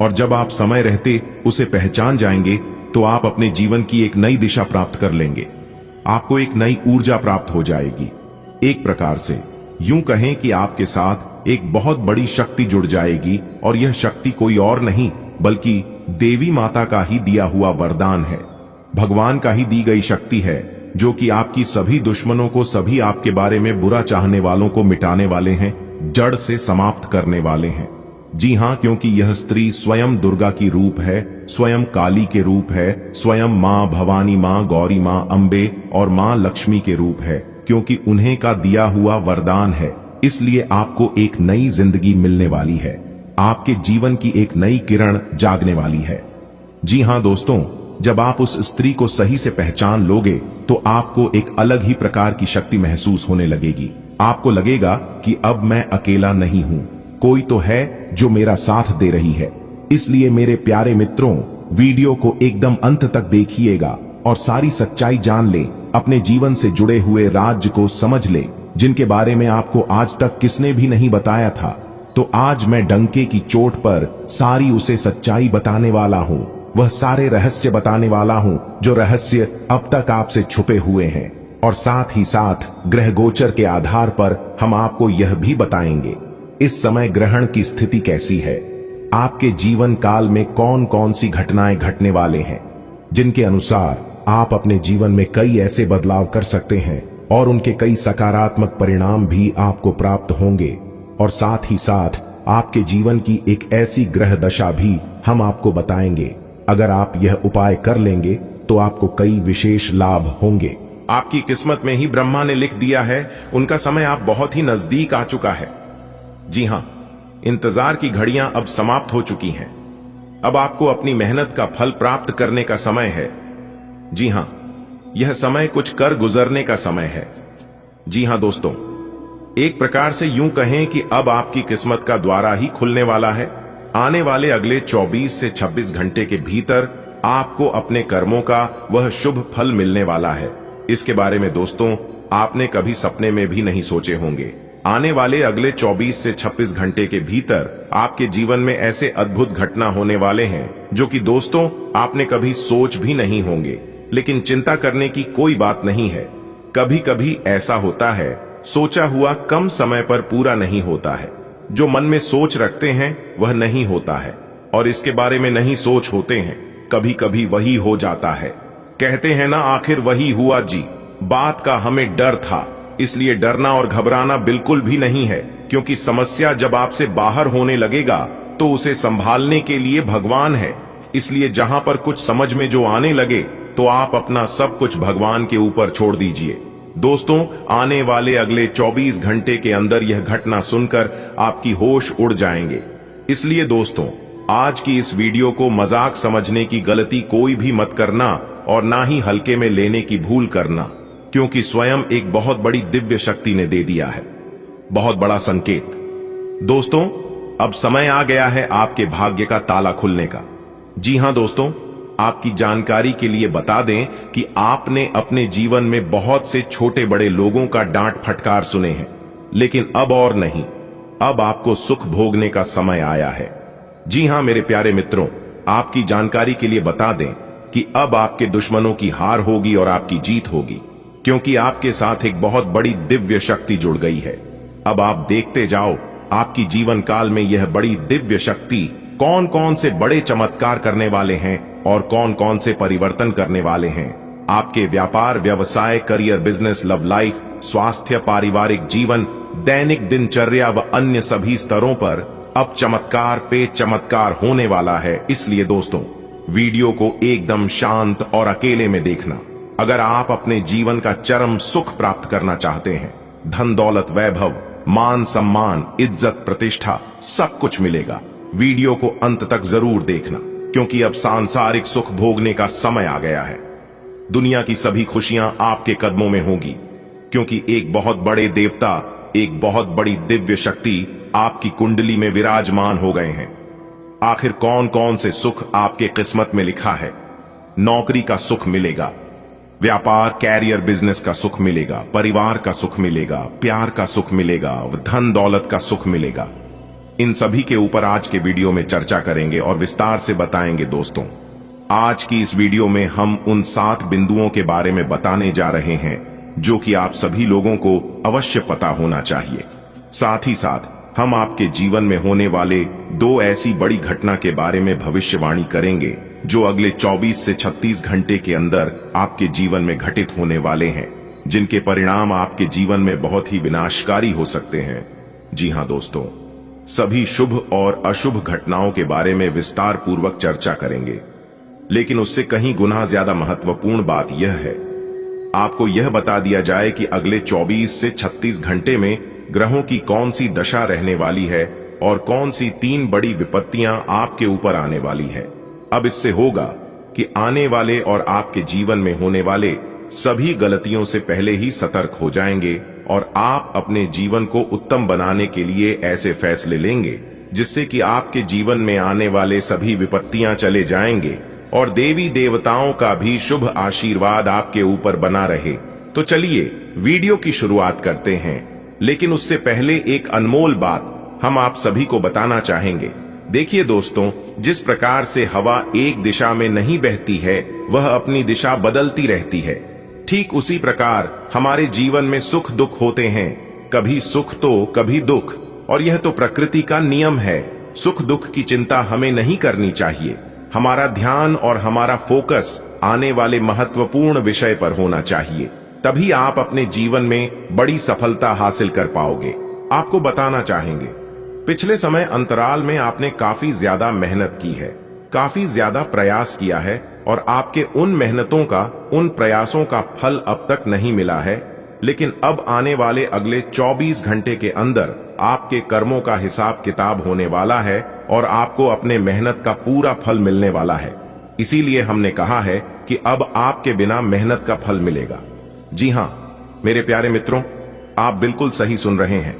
और जब आप समय रहते उसे पहचान जाएंगे तो आप अपने जीवन की एक नई दिशा प्राप्त कर लेंगे, आपको एक नई ऊर्जा प्राप्त हो जाएगी। एक प्रकार से यूं कहें कि आपके साथ एक बहुत बड़ी शक्ति जुड़ जाएगी, और यह शक्ति कोई और नहीं बल्कि देवी माता का ही दिया हुआ वरदान है, भगवान का ही दी गई शक्ति है, जो कि आपकी सभी दुश्मनों को, सभी आपके बारे में बुरा चाहने वालों को मिटाने वाले हैं, जड़ से समाप्त करने वाले हैं। जी हां, क्योंकि यह स्त्री स्वयं दुर्गा की रूप है, स्वयं काली के रूप है, स्वयं मां भवानी, मां गौरी, मां अंबे और मां लक्ष्मी के रूप है, क्योंकि उन्हें का दिया हुआ वरदान है। इसलिए आपको एक नई जिंदगी मिलने वाली है, आपके जीवन की एक नई किरण जागने वाली है। जी हां दोस्तों, जब आप उस स्त्री को सही से पहचान लोगे तो आपको एक अलग ही प्रकार की शक्ति महसूस होने लगेगी। आपको लगेगा कि अब मैं अकेला नहीं हूं, कोई तो है जो मेरा साथ दे रही है। इसलिए मेरे प्यारे मित्रों, वीडियो को एकदम अंत तक देखिएगा और सारी सच्चाई जान ले, अपने जीवन से जुड़े हुए राज्य को समझ ले, जिनके बारे में आपको आज तक किसने भी नहीं बताया था। तो आज मैं डंके की चोट पर सारी उसे सच्चाई बताने वाला हूं, वह सारे रहस्य बताने वाला हूं जो रहस्य अब तक आपसे छुपे हुए हैं। और साथ ही साथ ग्रह गोचर के आधार पर हम आपको यह भी बताएंगे इस समय ग्रहण की स्थिति कैसी है, आपके जीवन काल में कौन कौन सी घटनाएं घटने वाले हैं, जिनके अनुसार आप अपने जीवन में कई ऐसे बदलाव कर सकते हैं और उनके कई सकारात्मक परिणाम भी आपको प्राप्त होंगे। और साथ ही साथ आपके जीवन की एक ऐसी ग्रह दशा भी हम आपको बताएंगे। अगर आप यह उपाय कर लेंगे तो आपको कई विशेष लाभ होंगे। आपकी किस्मत में ही ब्रह्मा ने लिख दिया है, उनका समय आप बहुत ही नजदीक आ चुका है। जी हां, इंतजार की घड़ियां अब समाप्त हो चुकी हैं। अब आपको अपनी मेहनत का फल प्राप्त करने का समय है। जी हां, यह समय कुछ कर गुजरने का समय है। जी हां दोस्तों, एक प्रकार से यूं कहें कि अब आपकी किस्मत का द्वारा ही खुलने वाला है। आने वाले अगले 24 से 26 घंटे के भीतर आपको अपने कर्मों का वह शुभ फल मिलने वाला है। इसके बारे में दोस्तों आपने कभी सपने में भी नहीं सोचे होंगे। आने वाले अगले 24 से 26 घंटे के भीतर आपके जीवन में ऐसे अद्भुत घटना होने वाले हैं जो कि दोस्तों आपने कभी सोच भी नहीं होंगे। लेकिन चिंता करने की कोई बात नहीं है। कभी कभी ऐसा होता है, सोचा हुआ कम समय पर पूरा नहीं होता है। जो मन में सोच रखते हैं वह नहीं होता है, और इसके बारे में नहीं सोच होते हैं, कभी कभी वही हो जाता है। कहते हैं ना, आखिर वही हुआ जी। बात का हमें डर था, इसलिए डरना और घबराना बिल्कुल भी नहीं है, क्योंकि समस्या जब आपसे बाहर होने लगेगा तो उसे संभालने के लिए भगवान है। इसलिए जहां पर कुछ समझ में जो आने लगे तो आप अपना सब कुछ भगवान के ऊपर छोड़ दीजिए। दोस्तों, आने वाले अगले 24 घंटे के अंदर यह घटना सुनकर आपकी होश उड़ जाएंगे। इसलिए दोस्तों, आज की इस वीडियो को मजाक समझने की गलती कोई भी मत करना, और ना ही हल्के में लेने की भूल करना, क्योंकि स्वयं एक बहुत बड़ी दिव्य शक्ति ने दे दिया है बहुत बड़ा संकेत। दोस्तों, अब समय आ गया है आपके भाग्य का ताला खुलने का। जी हां दोस्तों, आपकी जानकारी के लिए बता दें कि आपने अपने जीवन में बहुत से छोटे बड़े लोगों का डांट फटकार सुने हैं, लेकिन अब और नहीं, अब आपको सुख भोगने का समय आया है। जी हां मेरे प्यारे मित्रों, आपकी जानकारी के लिए बता दें कि अब आपके दुश्मनों की हार होगी और आपकी जीत होगी, क्योंकि आपके साथ एक बहुत बड़ी दिव्य शक्ति जुड़ गई है। अब आप देखते जाओ आपकी जीवन काल में यह बड़ी दिव्य शक्ति कौन कौन से बड़े चमत्कार करने वाले हैं और कौन कौन से परिवर्तन करने वाले हैं। आपके व्यापार, व्यवसाय, करियर, बिजनेस, लव लाइफ, स्वास्थ्य, पारिवारिक जीवन, दैनिक दिनचर्या व अन्य सभी स्तरों पर अब चमत्कार पे चमत्कार होने वाला है। इसलिए दोस्तों, वीडियो को एकदम शांत और अकेले में देखना। अगर आप अपने जीवन का चरम सुख प्राप्त करना चाहते हैं, धन दौलत, वैभव, मान सम्मान, इज्जत, प्रतिष्ठा सब कुछ मिलेगा। वीडियो को अंत तक जरूर देखना, क्योंकि अब सांसारिक सुख भोगने का समय आ गया है। दुनिया की सभी खुशियां आपके कदमों में होगी, क्योंकि एक बहुत बड़े देवता, एक बहुत बड़ी दिव्य शक्ति आपकी कुंडली में विराजमान हो गए हैं। आखिर कौन कौन से सुख आपके किस्मत में लिखा है? नौकरी का सुख मिलेगा, व्यापार, कैरियर, बिजनेस का सुख मिलेगा, परिवार का सुख मिलेगा, प्यार का सुख मिलेगा, धन दौलत का सुख मिलेगा। इन सभी के ऊपर आज के वीडियो में चर्चा करेंगे और विस्तार से बताएंगे। दोस्तों, आज की इस वीडियो में हम उन 7 बिंदुओं के बारे में बताने जा रहे हैं जो कि आप सभी लोगों को अवश्य पता होना चाहिए। साथ ही साथ हम आपके जीवन में होने वाले 2 ऐसी बड़ी घटना के बारे में भविष्यवाणी करेंगे जो अगले 24 से 36 घंटे के अंदर आपके जीवन में घटित होने वाले हैं, जिनके परिणाम आपके जीवन में बहुत ही विनाशकारी हो सकते हैं। जी हां दोस्तों, सभी शुभ और अशुभ घटनाओं के बारे में विस्तार पूर्वक चर्चा करेंगे, लेकिन उससे कहीं गुना ज्यादा महत्वपूर्ण बात यह है, आपको यह बता दिया जाए कि अगले 24 से 36 घंटे में ग्रहों की कौन सी दशा रहने वाली है और कौन सी 3 बड़ी विपत्तियां आपके ऊपर आने वाली है। अब इससे होगा कि आने वाले और आपके जीवन में होने वाले सभी गलतियों से पहले ही सतर्क हो जाएंगे, और आप अपने जीवन को उत्तम बनाने के लिए ऐसे फैसले लेंगे जिससे कि आपके जीवन में आने वाले सभी विपत्तियां चले जाएंगे और देवी देवताओं का भी शुभ आशीर्वाद आपके ऊपर बना रहे। तो चलिए वीडियो की शुरुआत करते हैं, लेकिन उससे पहले एक अनमोल बात हम आप सभी को बताना चाहेंगे। देखिए दोस्तों, जिस प्रकार से हवा एक दिशा में नहीं बहती है, वह अपनी दिशा बदलती रहती है, ठीक उसी प्रकार हमारे जीवन में सुख दुख होते हैं, कभी सुख तो कभी दुख, और यह तो प्रकृति का नियम है। सुख दुख की चिंता हमें नहीं करनी चाहिए। हमारा ध्यान और हमारा फोकस आने वाले महत्वपूर्ण विषय पर होना चाहिए, तभी आप अपने जीवन में बड़ी सफलता हासिल कर पाओगे। आपको बताना चाहेंगे, पिछले समय अंतराल में आपने काफी ज्यादा मेहनत की है, काफी ज्यादा प्रयास किया है, और आपके उन मेहनतों का, उन प्रयासों का फल अब तक नहीं मिला है। लेकिन अब आने वाले अगले 24 घंटे के अंदर आपके कर्मों का हिसाब किताब होने वाला है और आपको अपने मेहनत का पूरा फल मिलने वाला है। इसीलिए हमने कहा है कि अब आपके बिना मेहनत का फल मिलेगा। जी हां मेरे प्यारे मित्रों, आप बिल्कुल सही सुन रहे हैं।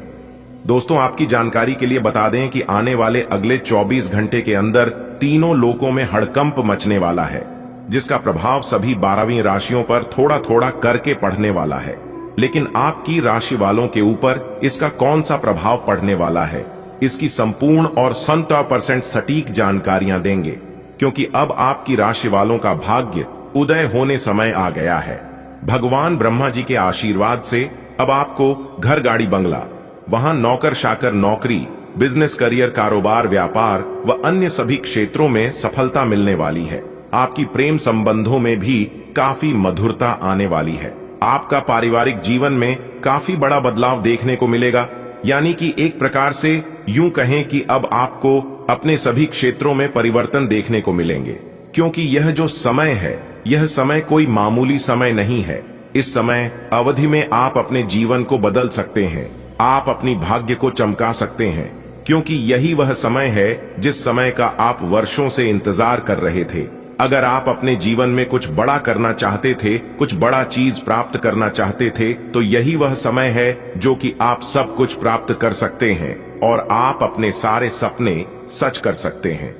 दोस्तों, आपकी जानकारी के लिए बता दें कि आने वाले अगले 24 घंटे के अंदर तीनों लोकों में हड़कंप मचने वाला है। जिसका प्रभाव सभी 12वीं राशियों पर थोड़ा थोड़ा करके पड़ने वाला है। लेकिन आपकी राशि वालों के ऊपर इसका कौन सा प्रभाव पड़ने वाला है, इसकी संपूर्ण और 100% सटीक जानकारियां देंगे, क्योंकि अब आपकी राशि वालों का भाग्य उदय होने समय आ गया है। भगवान ब्रह्मा जी के आशीर्वाद से अब आपको घर, गाड़ी, बंगला, वहां नौकर चाकर नौकरी, बिजनेस, करियर, कारोबार, व्यापार व अन्य सभी क्षेत्रों में सफलता मिलने वाली है। आपकी प्रेम संबंधों में भी काफी मधुरता आने वाली है। आपका पारिवारिक जीवन में काफी बड़ा बदलाव देखने को मिलेगा। यानी कि एक प्रकार से यूं कहें कि अब आपको अपने सभी क्षेत्रों में परिवर्तन देखने को मिलेंगे, क्योंकि यह जो समय है, यह समय कोई मामूली समय नहीं है। इस समय अवधि में आप अपने जीवन को बदल सकते हैं, आप अपनी भाग्य को चमका सकते हैं, क्योंकि यही वह समय है जिस समय का आप वर्षों से इंतजार कर रहे थे। अगर आप अपने जीवन में कुछ बड़ा करना चाहते थे, कुछ बड़ा चीज प्राप्त करना चाहते थे, तो यही वह समय है जो कि आप सब कुछ प्राप्त कर सकते हैं और आप अपने सारे सपने सच कर सकते हैं।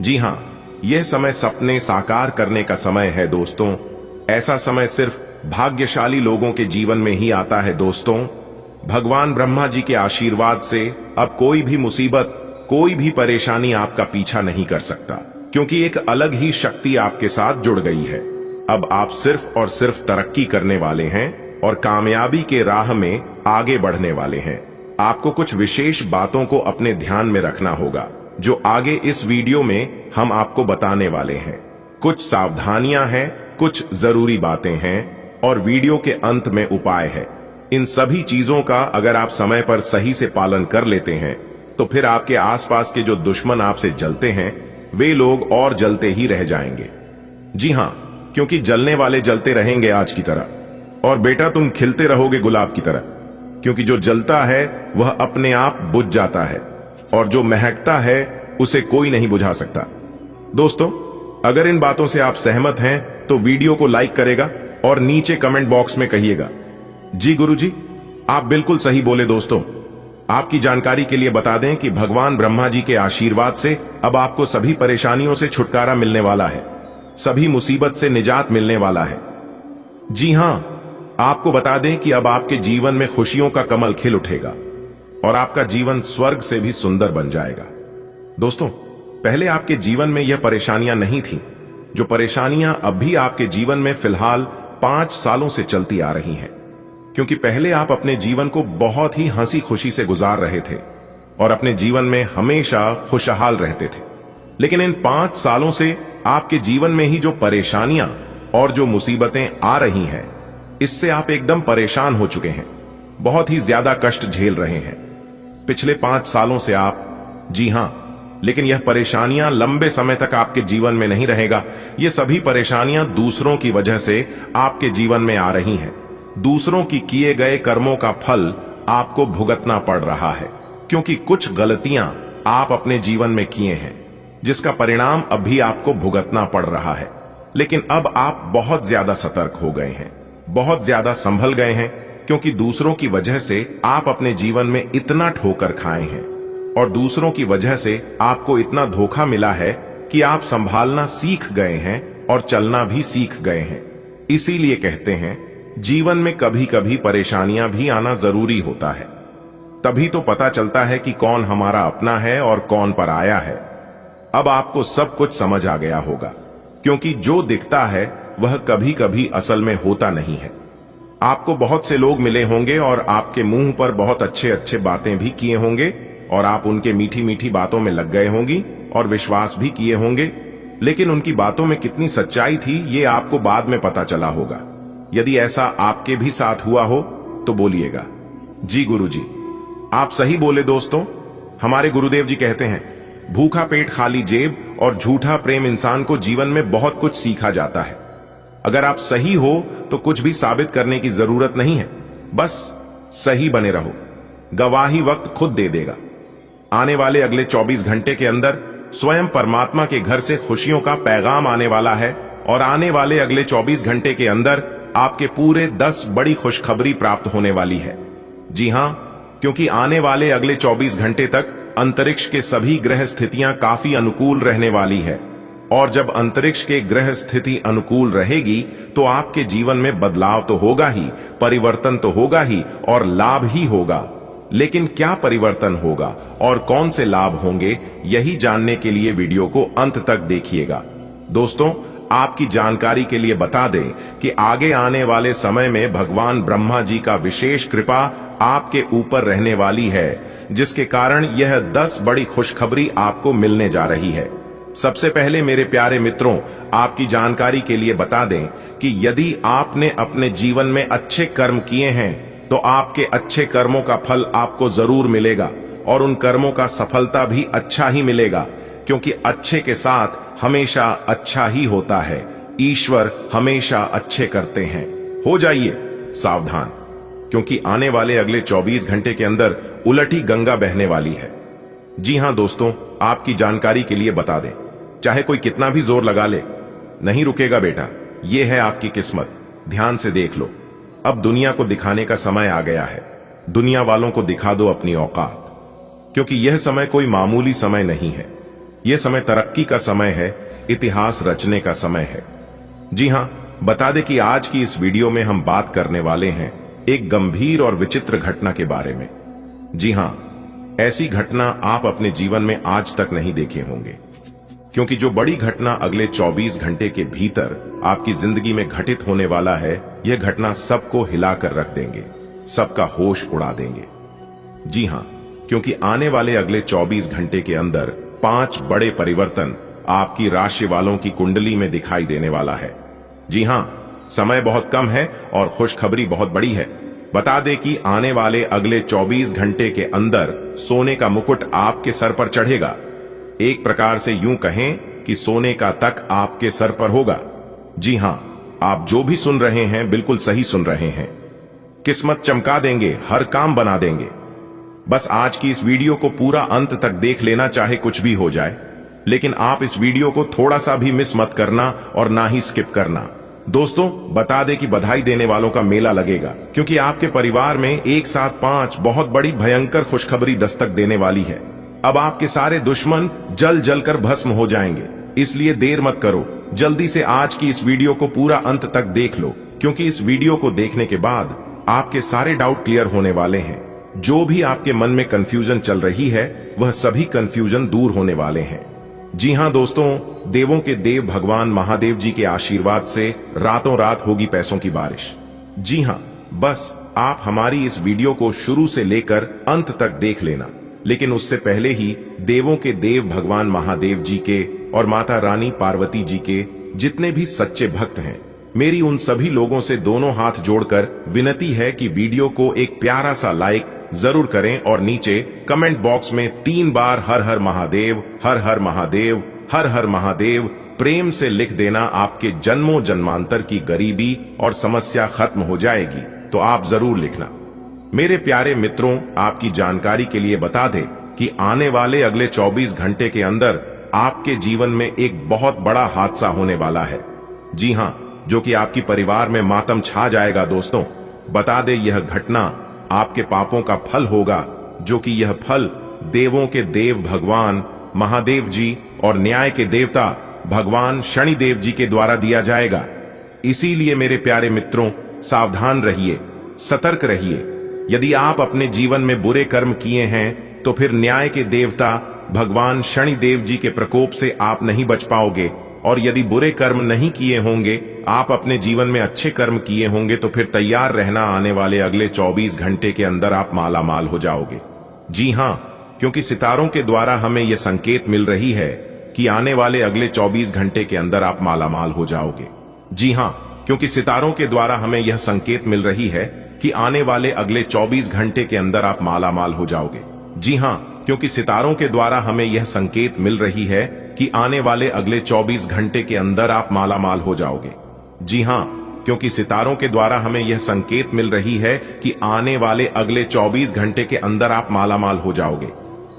जी हाँ, यह समय सपने साकार करने का समय है दोस्तों। ऐसा समय सिर्फ भाग्यशाली लोगों के जीवन में ही आता है दोस्तों। भगवान ब्रह्मा जी के आशीर्वाद से अब कोई भी मुसीबत, कोई भी परेशानी आपका पीछा नहीं कर सकता, क्योंकि एक अलग ही शक्ति आपके साथ जुड़ गई है। अब आप सिर्फ और सिर्फ तरक्की करने वाले हैं और कामयाबी के राह में आगे बढ़ने वाले हैं। आपको कुछ विशेष बातों को अपने ध्यान में रखना होगा, जो आगे इस वीडियो में हम आपको बताने वाले हैं। कुछ सावधानियां हैं, कुछ जरूरी बातें हैं और वीडियो के अंत में उपाय है। इन सभी चीजों का अगर आप समय पर सही से पालन कर लेते हैं, तो फिर आपके आसपास के जो दुश्मन आपसे जलते हैं, वे लोग और जलते ही रह जाएंगे। जी हां, क्योंकि जलने वाले जलते रहेंगे आज की तरह, और बेटा तुम खिलते रहोगे गुलाब की तरह, क्योंकि जो जलता है वह अपने आप बुझ जाता है और जो महकता है उसे कोई नहीं बुझा सकता। दोस्तों, अगर इन बातों से आप सहमत हैं तो वीडियो को लाइक करेगा और नीचे कमेंट बॉक्स में कहिएगा, जी गुरुजी, आप बिल्कुल सही बोले। दोस्तों, आपकी जानकारी के लिए बता दें कि भगवान ब्रह्मा जी के आशीर्वाद से अब आपको सभी परेशानियों से छुटकारा मिलने वाला है, सभी मुसीबत से निजात मिलने वाला है। जी हां, आपको बता दें कि अब आपके जीवन में खुशियों का कमल खिल उठेगा और आपका जीवन स्वर्ग से भी सुंदर बन जाएगा। दोस्तों, पहले आपके जीवन में यह परेशानियां नहीं थीं, जो परेशानियां अब भी आपके जीवन में फिलहाल 5 सालों से चलती आ रही हैं, क्योंकि पहले आप अपने जीवन को बहुत ही हंसी खुशी से गुजार रहे थे और अपने जीवन में हमेशा खुशहाल रहते थे। लेकिन इन 5 सालों से आपके जीवन में ही जो परेशानियां और जो मुसीबतें आ रही हैं, इससे आप एकदम परेशान हो चुके हैं, बहुत ही ज्यादा कष्ट झेल रहे हैं पिछले 5 सालों से आप। जी हां, लेकिन यह परेशानियां लंबे समय तक आपके जीवन में नहीं रहेगा। ये सभी परेशानियां दूसरों की वजह से आपके जीवन में आ रही हैं। दूसरों की किए गए कर्मों का फल आपको भुगतना पड़ रहा है, क्योंकि कुछ गलतियां आप अपने जीवन में किए हैं, जिसका परिणाम अभी आपको भुगतना पड़ रहा है। लेकिन अब आप बहुत ज्यादा सतर्क हो गए हैं, बहुत ज्यादा संभल गए हैं, क्योंकि दूसरों की वजह से आप अपने जीवन में इतना ठोकर खाए हैं और दूसरों की वजह से आपको इतना धोखा मिला है कि आप संभालना सीख गए हैं और चलना भी सीख गए हैं। इसीलिए कहते हैं, जीवन में कभी कभी परेशानियां भी आना जरूरी होता है, तभी तो पता चलता है कि कौन हमारा अपना है और कौन पराया है। अब आपको सब कुछ समझ आ गया होगा, क्योंकि जो दिखता है वह कभी कभी असल में होता नहीं है। आपको बहुत से लोग मिले होंगे और आपके मुंह पर बहुत अच्छे अच्छे बातें भी किए होंगे और आप उनके मीठी मीठी बातों में लग गए होंगी और विश्वास भी किए होंगे, लेकिन उनकी बातों में कितनी सच्चाई थी ये आपको बाद में पता चला होगा। यदि ऐसा आपके भी साथ हुआ हो तो बोलिएगा, जी गुरुजी, आप सही बोले। दोस्तों, हमारे गुरुदेव जी कहते हैं, भूखा पेट खाली जेब और झूठा प्रेम इंसान को जीवन में बहुत कुछ सीखा जाता है। अगर आप सही हो तो कुछ भी साबित करने की जरूरत नहीं है, बस सही बने रहो, गवाही वक्त खुद दे देगा। आने वाले अगले 24 घंटे के अंदर स्वयं परमात्मा के घर से खुशियों का पैगाम आने वाला है और आने वाले अगले 24 घंटे के अंदर आपके पूरे 10 बड़ी खुशखबरी प्राप्त होने वाली है। जी हां, क्योंकि आने वाले अगले 24 घंटे तक अंतरिक्ष के सभी ग्रह स्थितियां काफी अनुकूल रहने वाली है और जब अंतरिक्ष के ग्रह स्थिति अनुकूल रहेगी तो आपके जीवन में बदलाव तो होगा ही, परिवर्तन तो होगा ही और लाभ ही होगा। लेकिन क्या परिवर्तन होगा और कौन से लाभ होंगे, यही जानने के लिए वीडियो को अंत तक देखिएगा। दोस्तों, आपकी जानकारी के लिए बता दें कि आगे आने वाले समय में भगवान ब्रह्मा जी का विशेष कृपा आपके ऊपर रहने वाली है, जिसके कारण यह 10 बड़ी खुशखबरी आपको मिलने जा रही है। सबसे पहले मेरे प्यारे मित्रों, आपकी जानकारी के लिए बता दें कि यदि आपने अपने जीवन में अच्छे कर्म किए हैं तो आपके अच्छे कर्मों का फल आपको जरूर मिलेगा और उन कर्मों का सफलता भी अच्छा ही मिलेगा, क्योंकि अच्छे के साथ हमेशा अच्छा ही होता है। ईश्वर हमेशा अच्छे करते हैं। हो जाइए सावधान, क्योंकि आने वाले अगले 24 घंटे के अंदर उलटी गंगा बहने वाली है। जी हां दोस्तों, आपकी जानकारी के लिए बता दें, चाहे कोई कितना भी जोर लगा ले, नहीं रुकेगा बेटा। यह है आपकी किस्मत। ध्यान से देख लो। अब दुनिया को दिखाने का समय आ गया है। दुनिया वालों को दिखा दो अपनी औकात, क्योंकि यह समय कोई मामूली समय नहीं है। यह समय तरक्की का समय है, इतिहास रचने का समय है। जी हां, बता दें कि आज की इस वीडियो में हम बात करने वाले हैं एक गंभीर और विचित्र घटना के बारे में। जी हां, ऐसी घटना आप अपने जीवन में आज तक नहीं देखे होंगे, क्योंकि जो बड़ी घटना अगले 24 घंटे के भीतर आपकी जिंदगी में घटित होने वाला है, यह घटना सबको हिलाकर रख देंगे, सबका होश उड़ा देंगे। जी हां, क्योंकि आने वाले अगले 24 घंटे के अंदर 5 बड़े परिवर्तन आपकी राशि वालों की कुंडली में दिखाई देने वाला है। जी हां, समय बहुत कम है और खुशखबरी बहुत बड़ी है। बता दें कि आने वाले अगले 24 घंटे के अंदर सोने का मुकुट आपके सर पर चढ़ेगा। एक प्रकार से यूं कहें कि सोने का तक आपके सर पर होगा। जी हां, आप जो भी सुन रहे हैं बिल्कुल सही सुन रहे हैं। किस्मत चमका देंगे, हर काम बना देंगे। बस आज की इस वीडियो को पूरा अंत तक देख लेना, चाहे कुछ भी हो जाए। लेकिन आप इस वीडियो को थोड़ा सा भी मिस मत करना और ना ही स्किप करना। दोस्तों, बता दें कि बधाई देने वालों का मेला लगेगा, क्योंकि आपके परिवार में एक साथ 5 बहुत बड़ी भयंकर खुशखबरी दस्तक देने वाली है। अब आपके सारे दुश्मन जल जल कर भस्म हो जाएंगे। इसलिए देर मत करो, जल्दी से आज की इस वीडियो को पूरा अंत तक देख लो, क्योंकि इस वीडियो को देखने के बाद आपके सारे डाउट क्लियर होने वाले हैं। जो भी आपके मन में कंफ्यूजन चल रही है, वह सभी कंफ्यूजन दूर होने वाले हैं। जी हां दोस्तों, देवों के देव भगवान महादेव जी के आशीर्वाद से रातों रात होगी पैसों की बारिश। जी हां, बस आप हमारी इस वीडियो को शुरू से लेकर अंत तक देख लेना। लेकिन उससे पहले ही देवों के देव भगवान महादेव जी के और माता रानी पार्वती जी के जितने भी सच्चे भक्त हैं, मेरी उन सभी लोगों से दोनों हाथ जोड़कर विनती है कि वीडियो को एक प्यारा सा लाइक जरूर करें और नीचे कमेंट बॉक्स में 3 बार हर हर महादेव, हर हर महादेव, हर हर महादेव प्रेम से लिख देना। आपके जन्मों जन्मांतर की गरीबी और समस्या खत्म हो जाएगी। तो आप जरूर लिखना। मेरे प्यारे मित्रों, आपकी जानकारी के लिए बता दें कि आने वाले अगले 24 घंटे के अंदर आपके जीवन में एक बहुत बड़ा हादसा होने वाला है। जी हां, जो कि आपकी परिवार में मातम छा जाएगा। दोस्तों, बता दें, यह घटना आपके पापों का फल होगा, जो कि यह फल देवों के देव भगवान महादेव जी और न्याय के देवता भगवान शनिदेव जी के द्वारा दिया जाएगा। इसीलिए मेरे प्यारे मित्रों, सावधान रहिए, सतर्क रहिए। यदि आप अपने जीवन में बुरे कर्म किए हैं तो फिर न्याय के देवता भगवान शनिदेव जी के प्रकोप से आप नहीं बच पाओगे, और यदि बुरे कर्म नहीं किए होंगे, आप अपने जीवन में अच्छे कर्म किए होंगे, तो फिर तैयार रहना, आने वाले अगले 24 घंटे के अंदर आप माला माल हो जाओगे। जी हां, क्योंकि सितारों के द्वारा हमें यह संकेत मिल रही है कि आने वाले अगले 24 घंटे के अंदर आप माला माल हो जाओगे। जी हां, क्योंकि सितारों के द्वारा हमें यह संकेत मिल रही है कि आने वाले अगले 24 घंटे के अंदर आप माला माल हो जाओगे। जी हां, क्योंकि सितारों के द्वारा हमें यह संकेत मिल रही है कि आने वाले अगले 24 घंटे के अंदर आप माला माल हो जाओगे। जी हां, क्योंकि सितारों के द्वारा हमें यह संकेत मिल रही है कि आने वाले अगले 24 घंटे के अंदर आप माला माल हो जाओगे।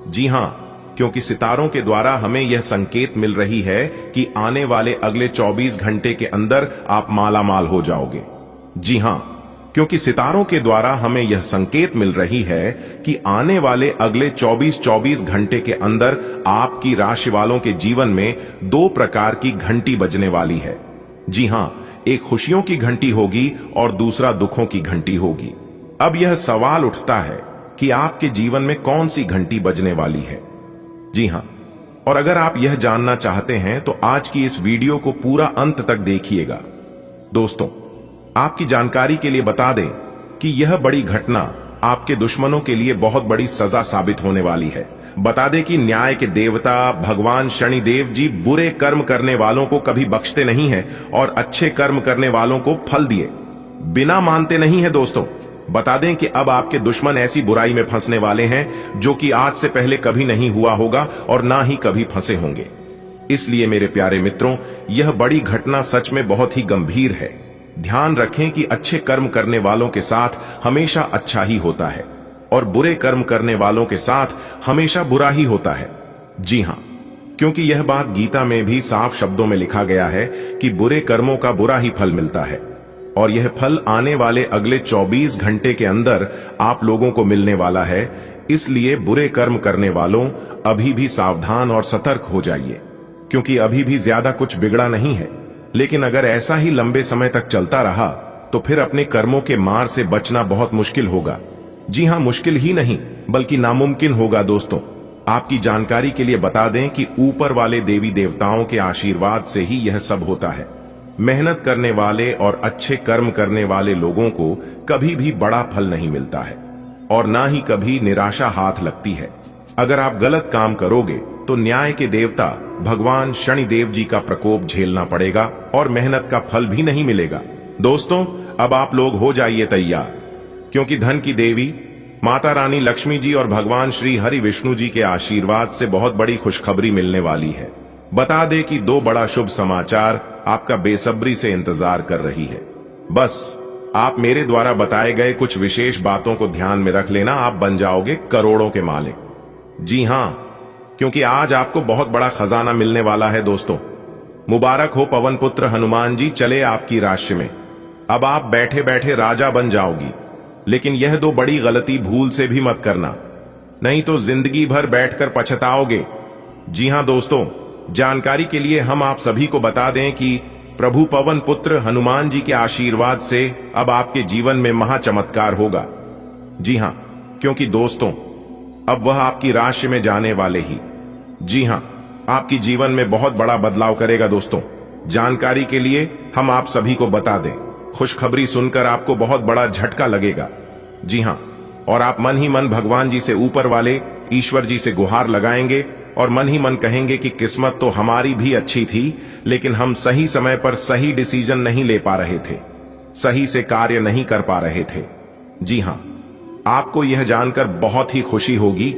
जी हां, क्योंकि सितारों के द्वारा हमें यह संकेत मिल रही है कि आने वाले अगले 24 घंटे के अंदर आप माला माल हो जाओगे। जी हां, क्योंकि सितारों के द्वारा हमें यह संकेत मिल रही है कि आने वाले अगले 24 घंटे के अंदर आपकी राशि वालों के जीवन में दो प्रकार की घंटी बजने वाली है। जी हां, एक खुशियों की घंटी होगी और दूसरा दुखों की घंटी होगी। अब यह सवाल उठता है कि आपके जीवन में कौन सी घंटी बजने वाली है। जी हां, और अगर आप यह जानना चाहते हैं तो आज की इस वीडियो को पूरा अंत तक देखिएगा। दोस्तों, आपकी जानकारी के लिए बता दें कि यह बड़ी घटना आपके दुश्मनों के लिए बहुत बड़ी सजा साबित होने वाली है। बता दें कि न्याय के देवता भगवान शनिदेव जी बुरे कर्म करने वालों को कभी बख्शते नहीं हैं और अच्छे कर्म करने वालों को फल दिए बिना मानते नहीं है। दोस्तों, बता दें कि अब आपके दुश्मन ऐसी बुराई में फंसने वाले हैं जो कि आज से पहले कभी नहीं हुआ होगा और ना ही कभी फंसे होंगे। इसलिए मेरे प्यारे मित्रों, यह बड़ी घटना सच में बहुत ही गंभीर है। ध्यान रखें कि अच्छे कर्म करने वालों के साथ हमेशा अच्छा ही होता है और बुरे कर्म करने वालों के साथ हमेशा बुरा ही होता है। जी हां, क्योंकि यह बात गीता में भी साफ शब्दों में लिखा गया है कि बुरे कर्मों का बुरा ही फल मिलता है और यह फल आने वाले अगले 24 घंटे के अंदर आप लोगों को मिलने वाला है। इसलिए बुरे कर्म करने वालों अभी भी सावधान और सतर्क हो जाइए, क्योंकि अभी भी ज्यादा कुछ बिगड़ा नहीं है। लेकिन अगर ऐसा ही लंबे समय तक चलता रहा तो फिर अपने कर्मों के मार से बचना बहुत मुश्किल होगा। जी हां, मुश्किल ही नहीं बल्कि नामुमकिन होगा। दोस्तों, आपकी जानकारी के लिए बता दें कि ऊपर वाले देवी देवताओं के आशीर्वाद से ही यह सब होता है। मेहनत करने वाले और अच्छे कर्म करने वाले लोगों को कभी भी बड़ा फल नहीं मिलता है और ना ही कभी निराशा हाथ लगती है। अगर आप गलत काम करोगे तो न्याय के देवता भगवान शनिदेव जी का प्रकोप झेलना पड़ेगा और मेहनत का फल भी नहीं मिलेगा। दोस्तों, अब आप लोग हो जाइए तैयार, क्योंकि धन की देवी माता रानी लक्ष्मी जी और भगवान श्री हरि विष्णु जी के आशीर्वाद से बहुत बड़ी खुशखबरी मिलने वाली है। बता दे कि दो बड़ा शुभ समाचार आपका बेसब्री से इंतजार कर रही है। बस आप मेरे द्वारा बताए गए कुछ विशेष बातों को ध्यान में रख लेना, आप बन जाओगे करोड़ों के मालिक। जी हां, क्योंकि आज आपको बहुत बड़ा खजाना मिलने वाला है। दोस्तों, मुबारक हो पवन पुत्र हनुमान जी चले आपकी राशि में। अब आप बैठे बैठे राजा बन जाओगी, लेकिन यह दो बड़ी गलती भूल से भी मत करना, नहीं तो जिंदगी भर बैठकर पछताओगे। जी हां दोस्तों, जानकारी के लिए हम आप सभी को बता दें कि प्रभु पवन पुत्र हनुमान जी के आशीर्वाद से अब आपके जीवन में महाचमत्कार होगा। जी हां, क्योंकि दोस्तों अब वह आपकी राशि में जाने वाले ही, जी हां, आपकी जीवन में बहुत बड़ा बदलाव करेगा। दोस्तों, जानकारी के लिए हम आप सभी को बता दें, खुशखबरी सुनकर आपको बहुत बड़ा झटका लगेगा। जी हां, और आप मन ही मन भगवान जी से ऊपर वाले ईश्वर जी से गुहार लगाएंगे और मन ही मन कहेंगे कि किस्मत तो हमारी भी अच्छी थी, लेकिन हम सही समय पर सही डिसीजन नहीं ले पा रहे थे, सही से कार्य नहीं कर पा रहे थे। जी हां, आपको यह जानकर बहुत ही खुशी होगी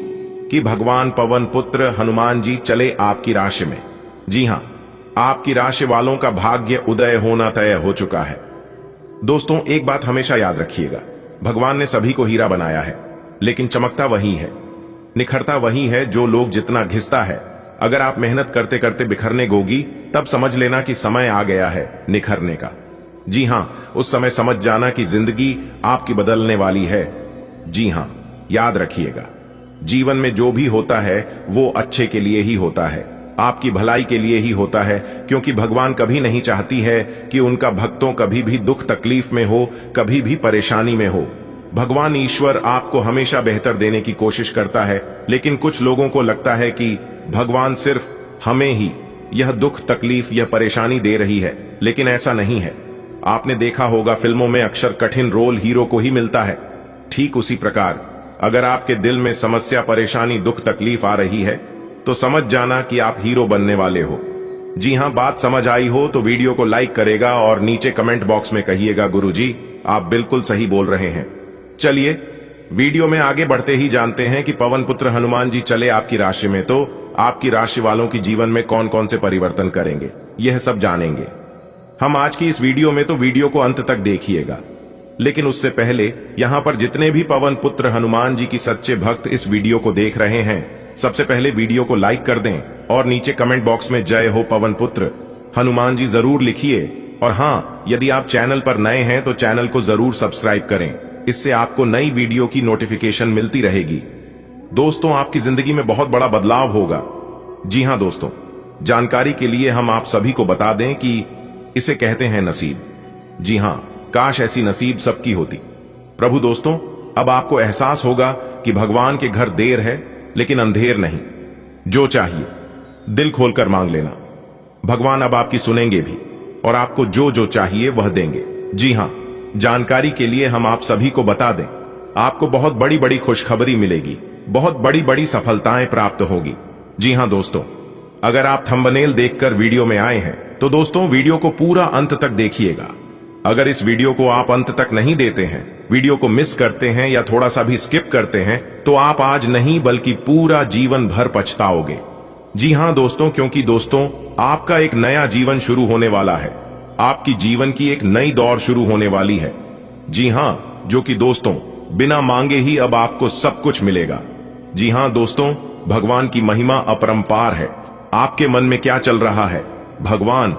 कि भगवान पवन पुत्र हनुमान जी चले आपकी राशि में। जी हां, आपकी राशि वालों का भाग्य उदय होना तय हो चुका है। दोस्तों, एक बात हमेशा याद रखिएगा, भगवान ने सभी को हीरा बनाया है, लेकिन चमकता वही है, निखरता वही है जो लोग जितना घिसता है। अगर आप मेहनत करते करते बिखरने गोगी, तब समझ लेना कि समय आ गया है निखरने का। जी हां, उस समय समझ जाना कि जिंदगी आपकी बदलने वाली है। जी हां, याद रखिएगा, जीवन में जो भी होता है वो अच्छे के लिए ही होता है, आपकी भलाई के लिए ही होता है, क्योंकि भगवान कभी नहीं चाहती है कि उनका भक्तों कभी भी दुख तकलीफ में हो, कभी भी परेशानी में हो। भगवान ईश्वर आपको हमेशा बेहतर देने की कोशिश करता है, लेकिन कुछ लोगों को लगता है कि भगवान सिर्फ हमें ही यह दुख तकलीफ यह परेशानी दे रही है, लेकिन ऐसा नहीं है। आपने देखा होगा फिल्मों में अक्सर कठिन रोल हीरो को ही मिलता है। ठीक उसी प्रकार अगर आपके दिल में समस्या परेशानी दुख तकलीफ आ रही है तो समझ जाना कि आप हीरो बनने वाले हो। जी हां, बात समझ आई हो तो वीडियो को लाइक करेगा और नीचे कमेंट बॉक्स में कहिएगा गुरुजी आप बिल्कुल सही बोल रहे हैं। चलिए वीडियो में आगे बढ़ते ही जानते हैं कि पवन पुत्र हनुमान जी चले आपकी राशि में तो आपकी राशि वालों की जीवन में कौन कौन से परिवर्तन करेंगे, यह सब जानेंगे हम आज की इस वीडियो में। तो वीडियो को अंत तक देखिएगा, लेकिन उससे पहले यहां पर जितने भी पवन पुत्र हनुमान जी की सच्चे भक्त इस वीडियो को देख रहे हैं, सबसे पहले वीडियो को लाइक कर दें और नीचे कमेंट बॉक्स में जय हो पवन पुत्र हनुमान जी जरूर लिखिए। और हां, यदि आप चैनल पर नए हैं तो चैनल को जरूर सब्सक्राइब करें, इससे आपको नई वीडियो की नोटिफिकेशन मिलती रहेगी। दोस्तों, आपकी जिंदगी में बहुत बड़ा बदलाव होगा। जी हां दोस्तों, जानकारी के लिए हम आप सभी को बता दें कि इसे कहते हैं नसीब। जी हां, काश ऐसी नसीब सबकी होती। प्रभु दोस्तों, अब आपको एहसास होगा कि भगवान के घर देर है लेकिन अंधेर नहीं। जो चाहिए दिल खोलकर मांग लेना, भगवान अब आपकी सुनेंगे भी और आपको जो जो चाहिए वह देंगे। जी हां, जानकारी के लिए हम आप सभी को बता दें, आपको बहुत बड़ी बड़ी खुशखबरी मिलेगी, बहुत बड़ी बड़ी सफलताएं प्राप्त होगी। जी हां दोस्तों, अगर आप थंबनेल देखकर वीडियो में आए हैं तो दोस्तों वीडियो को पूरा अंत तक देखिएगा। अगर इस वीडियो को आप अंत तक नहीं देते हैं, वीडियो को मिस करते हैं या थोड़ा सा भी स्किप करते हैं तो आप आज नहीं बल्कि पूरा जीवन भर पछताओगे। जी हां दोस्तों, क्योंकि दोस्तों आपका एक नया जीवन शुरू होने वाला है, आपकी जीवन की एक नई दौर शुरू होने वाली है। जी हां, जो कि दोस्तों बिना मांगे ही अब आपको सब कुछ मिलेगा। जी हां दोस्तों, भगवान की महिमा अपरंपार है। आपके मन में क्या चल रहा है, भगवान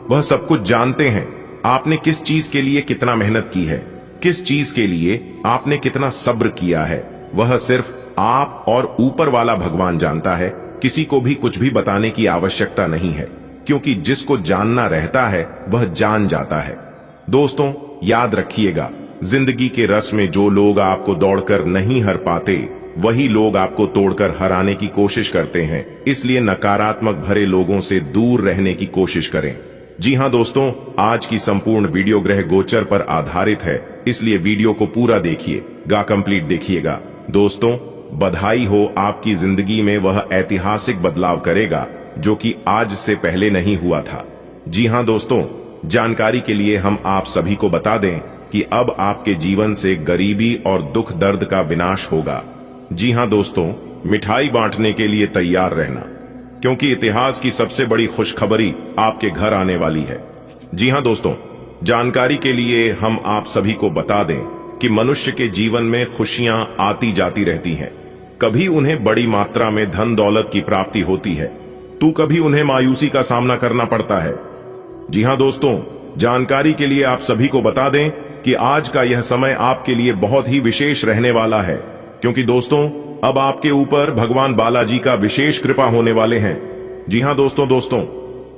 वह सब कुछ जानते हैं। आपने किस चीज के लिए कितना मेहनत की है, किस चीज के लिए आपने कितना सब्र किया है, वह सिर्फ आप और ऊपर वाला भगवान जानता है। किसी को भी कुछ भी बताने की आवश्यकता नहीं है, क्योंकि जिसको जानना रहता है वह जान जाता है। दोस्तों याद रखिएगा, जिंदगी के रस में जो लोग आपको दौड़कर नहीं हर पाते, वही लोग आपको तोड़कर हराने की कोशिश करते हैं। इसलिए नकारात्मक भरे लोगों से दूर रहने की कोशिश करें। जी हां दोस्तों, आज की संपूर्ण वीडियो ग्रह गोचर पर आधारित है, इसलिए वीडियो को पूरा देखिएगा, कंप्लीट देखिएगा। दोस्तों बधाई हो, आपकी जिंदगी में वह ऐतिहासिक बदलाव करेगा जो कि आज से पहले नहीं हुआ था। जी हां दोस्तों, जानकारी के लिए हम आप सभी को बता दें कि अब आपके जीवन से गरीबी और दुख दर्द का विनाश होगा। जी हां दोस्तों, मिठाई बांटने के लिए तैयार रहना, क्योंकि इतिहास की सबसे बड़ी खुशखबरी आपके घर आने वाली है। जी हां दोस्तों, जानकारी के लिए हम आप सभी को बता दें कि मनुष्य के जीवन में खुशियां आती जाती रहती हैं। कभी उन्हें बड़ी मात्रा में धन दौलत की प्राप्ति होती है तो कभी उन्हें मायूसी का सामना करना पड़ता है। जी हां दोस्तों, जानकारी के लिए आप सभी को बता दें कि आज का यह समय आपके लिए बहुत ही विशेष रहने वाला है, क्योंकि दोस्तों अब आपके ऊपर भगवान बालाजी का विशेष कृपा होने वाले हैं। जी हां दोस्तों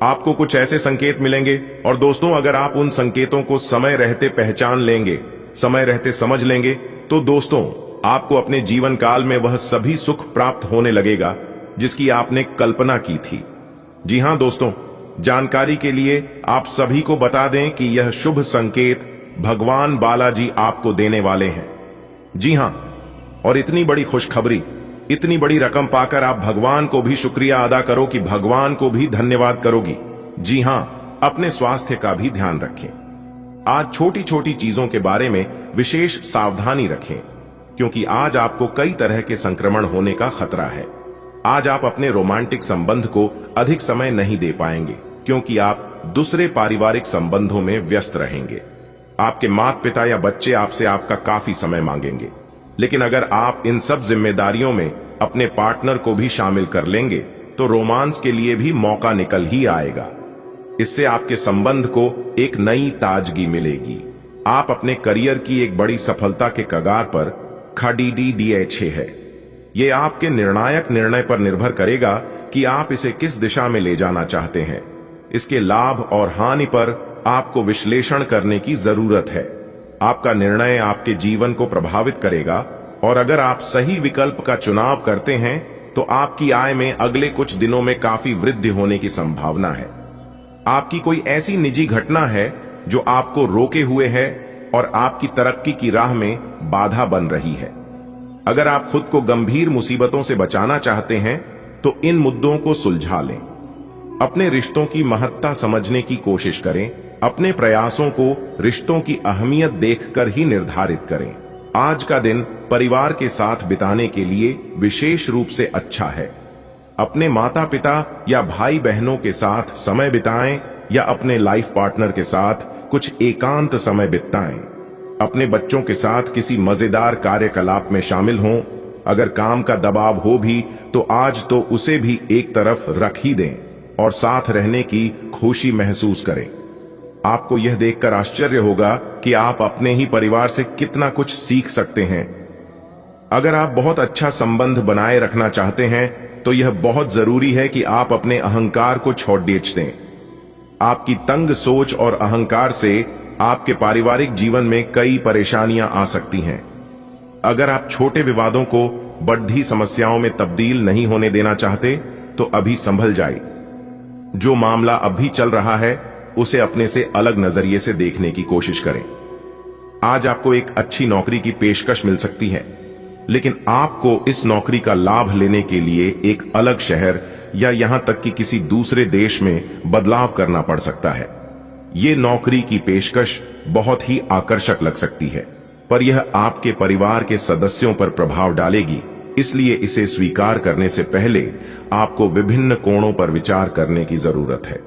आपको कुछ ऐसे संकेत मिलेंगे और दोस्तों अगर आप उन संकेतों को समय रहते पहचान लेंगे, समय रहते समझ लेंगे, तो दोस्तों आपको अपने जीवन काल में वह सभी सुख प्राप्त होने लगेगा जिसकी आपने कल्पना की थी। जी हां दोस्तों, जानकारी के लिए आप सभी को बता दें कि यह शुभ संकेत भगवान बालाजी आपको देने वाले हैं। जी हां, और इतनी बड़ी खुशखबरी, इतनी बड़ी रकम पाकर आप भगवान को भी शुक्रिया अदा करो कि भगवान को भी धन्यवाद करोगी। जी हां, अपने स्वास्थ्य का भी ध्यान रखें। आज छोटी छोटी चीजों के बारे में विशेष सावधानी रखें, क्योंकि आज आपको कई तरह के संक्रमण होने का खतरा है। आज आप अपने रोमांटिक संबंध को अधिक समय नहीं दे पाएंगे, क्योंकि आप दूसरे पारिवारिक संबंधों में व्यस्त रहेंगे। आपके माता पिता या बच्चे आपसे आपका काफी समय मांगेंगे, लेकिन अगर आप इन सब जिम्मेदारियों में अपने पार्टनर को भी शामिल कर लेंगे तो रोमांस के लिए भी मौका निकल ही आएगा। इससे आपके संबंध को एक नई ताजगी मिलेगी। आप अपने करियर की एक बड़ी सफलता के कगार पर खड़ीडीडीएच है। ये आपके निर्णायक निर्णय पर निर्भर करेगा कि आप इसे किस दिशा में ले जाना चाहते हैं। इसके लाभ और हानि पर आपको विश्लेषण करने की जरूरत है। आपका निर्णय आपके जीवन को प्रभावित करेगा और अगर आप सही विकल्प का चुनाव करते हैं तो आपकी आय में अगले कुछ दिनों में काफी वृद्धि होने की संभावना है। आपकी कोई ऐसी निजी घटना है जो आपको रोके हुए है और आपकी तरक्की की राह में बाधा बन रही है। अगर आप खुद को गंभीर मुसीबतों से बचाना चाहते हैं तो इन मुद्दों को सुलझा लें। अपने रिश्तों की महत्ता समझने की कोशिश करें। अपने प्रयासों को रिश्तों की अहमियत देखकर ही निर्धारित करें। आज का दिन परिवार के साथ बिताने के लिए विशेष रूप से अच्छा है। अपने माता पिता या भाई बहनों के साथ समय बिताएं या अपने लाइफ पार्टनर के साथ कुछ एकांत समय बिताएं। अपने बच्चों के साथ किसी मजेदार कार्यकलाप में शामिल हों। अगर काम का दबाव हो भी तो आज तो उसे भी एक तरफ रख ही दें और साथ रहने की खुशी महसूस करें। आपको यह देखकर आश्चर्य होगा कि आप अपने ही परिवार से कितना कुछ सीख सकते हैं। अगर आप बहुत अच्छा संबंध बनाए रखना चाहते हैं तो यह बहुत जरूरी है कि आप अपने अहंकार को छोड़ दें। आपकी तंग सोच और अहंकार से आपके पारिवारिक जीवन में कई परेशानियां आ सकती हैं। अगर आप छोटे विवादों को बड़ी समस्याओं में तब्दील नहीं होने देना चाहते तो अभी संभल जाए। जो मामला अभी चल रहा है उसे अपने से अलग नजरिए से देखने की कोशिश करें। आज आपको एक अच्छी नौकरी की पेशकश मिल सकती है, लेकिन आपको इस नौकरी का लाभ लेने के लिए एक अलग शहर या यहां तक कि किसी दूसरे देश में बदलाव करना पड़ सकता है। ये नौकरी की पेशकश बहुत ही आकर्षक लग सकती है, पर यह आपके परिवार के सदस्यों पर प्रभाव डालेगी, इसलिए इसे स्वीकार करने से पहले आपको विभिन्न कोणों पर विचार करने की जरूरत है।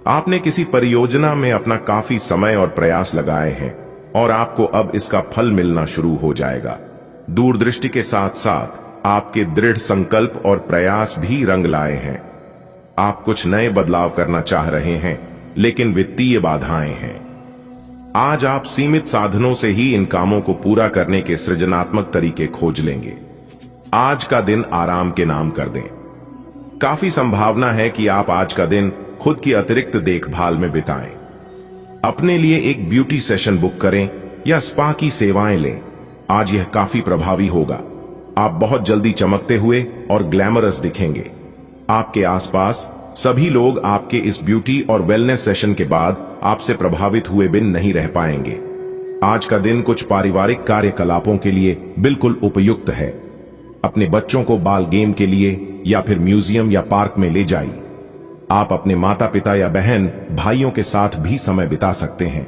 आपने किसी परियोजना में अपना काफी समय और प्रयास लगाए हैं और आपको अब इसका फल मिलना शुरू हो जाएगा। दूरदृष्टि के साथ साथ आपके दृढ़ संकल्प और प्रयास भी रंग लाए हैं। आप कुछ नए बदलाव करना चाह रहे हैं, लेकिन वित्तीय बाधाएं हैं। आज आप सीमित साधनों से ही इन कामों को पूरा करने के सृजनात्मक तरीके खोज लेंगे। आज का दिन आराम के नाम कर दें। काफी संभावना है कि आप आज का दिन खुद की अतिरिक्त देखभाल में बिताएं। अपने लिए एक ब्यूटी सेशन बुक करें या स्पा की सेवाएं लें। आज यह काफी प्रभावी होगा। आप बहुत जल्दी चमकते हुए और ग्लैमरस दिखेंगे। आपके आसपास सभी लोग आपके इस ब्यूटी और वेलनेस सेशन के बाद आपसे प्रभावित हुए बिन नहीं रह पाएंगे। आज का दिन कुछ पारिवारिक कार्यकलापों के लिए बिल्कुल उपयुक्त है। अपने बच्चों को बाल गेम के लिए या फिर म्यूजियम या पार्क में ले जाइए। आप अपने माता पिता या बहन भाइयों के साथ भी समय बिता सकते हैं।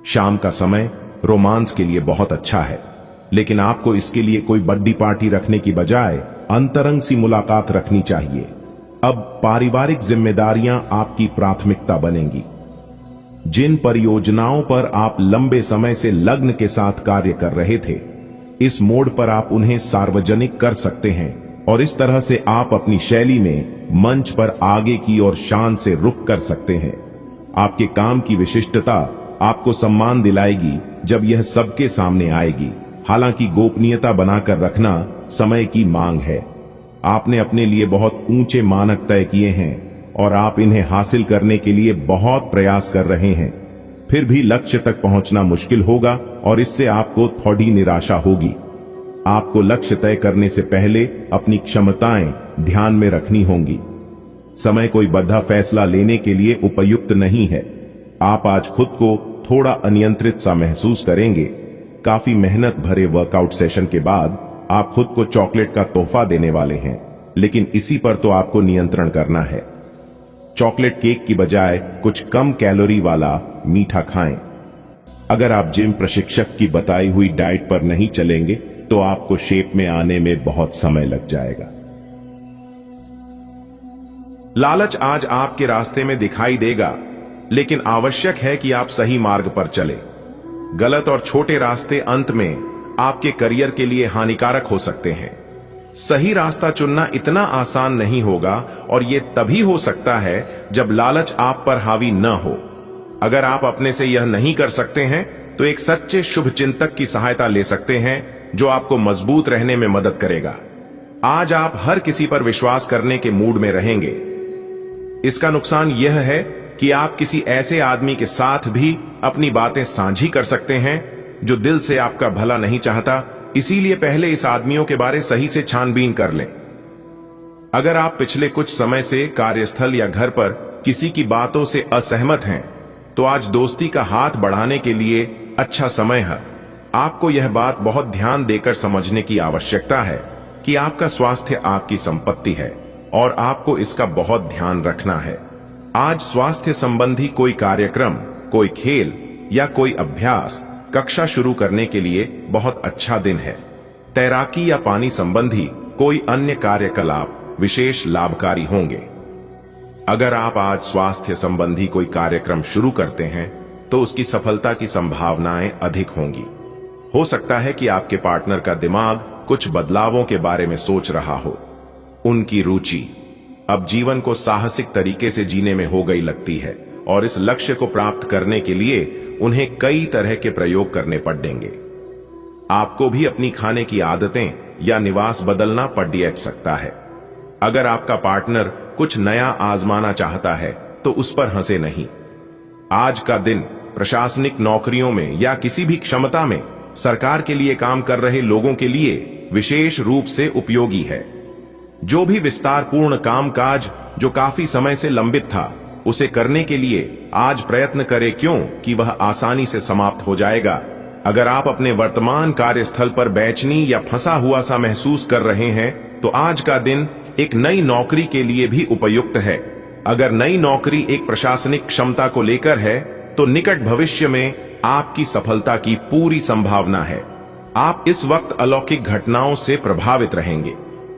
शाम का समय रोमांस के लिए बहुत अच्छा है, लेकिन आपको इसके लिए कोई बर्थडे पार्टी रखने की बजाय अंतरंग सी मुलाकात रखनी चाहिए। अब पारिवारिक जिम्मेदारियां आपकी प्राथमिकता बनेंगी। जिन परियोजनाओं पर आप लंबे समय से लग्न के साथ कार्य कर रहे थे, इस मोड पर आप उन्हें सार्वजनिक कर सकते हैं और इस तरह से आप अपनी शैली में मंच पर आगे की ओर शान से रुख कर सकते हैं। आपके काम की विशिष्टता आपको सम्मान दिलाएगी जब यह सबके सामने आएगी। हालांकि गोपनीयता बनाकर रखना समय की मांग है। आपने अपने लिए बहुत ऊंचे मानक तय किए हैं और आप इन्हें हासिल करने के लिए बहुत प्रयास कर रहे हैं। फिर भी लक्ष्य तक पहुंचना मुश्किल होगा और इससे आपको थोड़ी निराशा होगी। आपको लक्ष्य तय करने से पहले अपनी क्षमताएं ध्यान में रखनी होंगी। समय कोई बड़ा फैसला लेने के लिए उपयुक्त नहीं है। आप आज खुद को थोड़ा अनियंत्रित सा महसूस करेंगे। काफी मेहनत भरे वर्कआउट सेशन के बाद आप खुद को चॉकलेट का तोहफा देने वाले हैं, लेकिन इसी पर तो आपको नियंत्रण करना है। चॉकलेट केक की बजाय कुछ कम कैलोरी वाला मीठा खाएं। अगर आप जिम प्रशिक्षक की बताई हुई डाइट पर नहीं चलेंगे तो आपको शेप में आने में बहुत समय लग जाएगा। लालच आज आपके रास्ते में दिखाई देगा, लेकिन आवश्यक है कि आप सही मार्ग पर चले। गलत और छोटे रास्ते अंत में आपके करियर के लिए हानिकारक हो सकते हैं। सही रास्ता चुनना इतना आसान नहीं होगा और यह तभी हो सकता है जब लालच आप पर हावी न हो। अगर आप अपने से यह नहीं कर सकते हैं तो एक सच्चे शुभ चिंतक की सहायता ले सकते हैं जो आपको मजबूत रहने में मदद करेगा। आज आप हर किसी पर विश्वास करने के मूड में रहेंगे। इसका नुकसान यह है कि आप किसी ऐसे आदमी के साथ भी अपनी बातें साझी कर सकते हैं जो दिल से आपका भला नहीं चाहता। इसीलिए पहले इस आदमियों के बारे सही से छानबीन कर लें। अगर आप पिछले कुछ समय से कार्यस्थल या घर पर किसी की बातों से असहमत हैं, तो आज दोस्ती का हाथ बढ़ाने के लिए अच्छा समय है। आपको यह बात बहुत ध्यान देकर समझने की आवश्यकता है कि आपका स्वास्थ्य आपकी संपत्ति है और आपको इसका बहुत ध्यान रखना है। आज स्वास्थ्य संबंधी कोई कार्यक्रम, कोई खेल या कोई अभ्यास कक्षा शुरू करने के लिए बहुत अच्छा दिन है। तैराकी या पानी संबंधी कोई अन्य कार्यकलाप विशेष लाभकारी होंगे। अगर आप आज स्वास्थ्य संबंधी कोई कार्यक्रम शुरू करते हैं तो उसकी सफलता की संभावनाएं अधिक होंगी। हो सकता है कि आपके पार्टनर का दिमाग कुछ बदलावों के बारे में सोच रहा हो। उनकी रुचि अब जीवन को साहसिक तरीके से जीने में हो गई लगती है और इस लक्ष्य को प्राप्त करने के लिए उन्हें कई तरह के प्रयोग करने पड़ेंगे। आपको भी अपनी खाने की आदतें या निवास बदलना पड़ सकता है। अगर आपका पार्टनर कुछ नया आजमाना चाहता है तो उस पर हंसे नहीं। आज का दिन प्रशासनिक नौकरियों में या किसी भी क्षमता में सरकार के लिए काम कर रहे लोगों के लिए विशेष रूप से उपयोगी है। जो भी विस्तारपूर्ण कामकाज जो काफी समय से लंबित था, उसे करने के लिए आज प्रयत्न करें, क्योंकि वह आसानी से समाप्त हो जाएगा। अगर आप अपने वर्तमान कार्यस्थल पर बेचैनी या फंसा हुआ सा महसूस कर रहे हैं तो आज का दिन एक नई नौकरी के लिए भी उपयुक्त है। अगर नई नौकरी एक प्रशासनिक क्षमता को लेकर है तो निकट भविष्य में आपकी सफलता की पूरी संभावना है। आप इस वक्त अलौकिक घटनाओं से प्रभावित रहेंगे।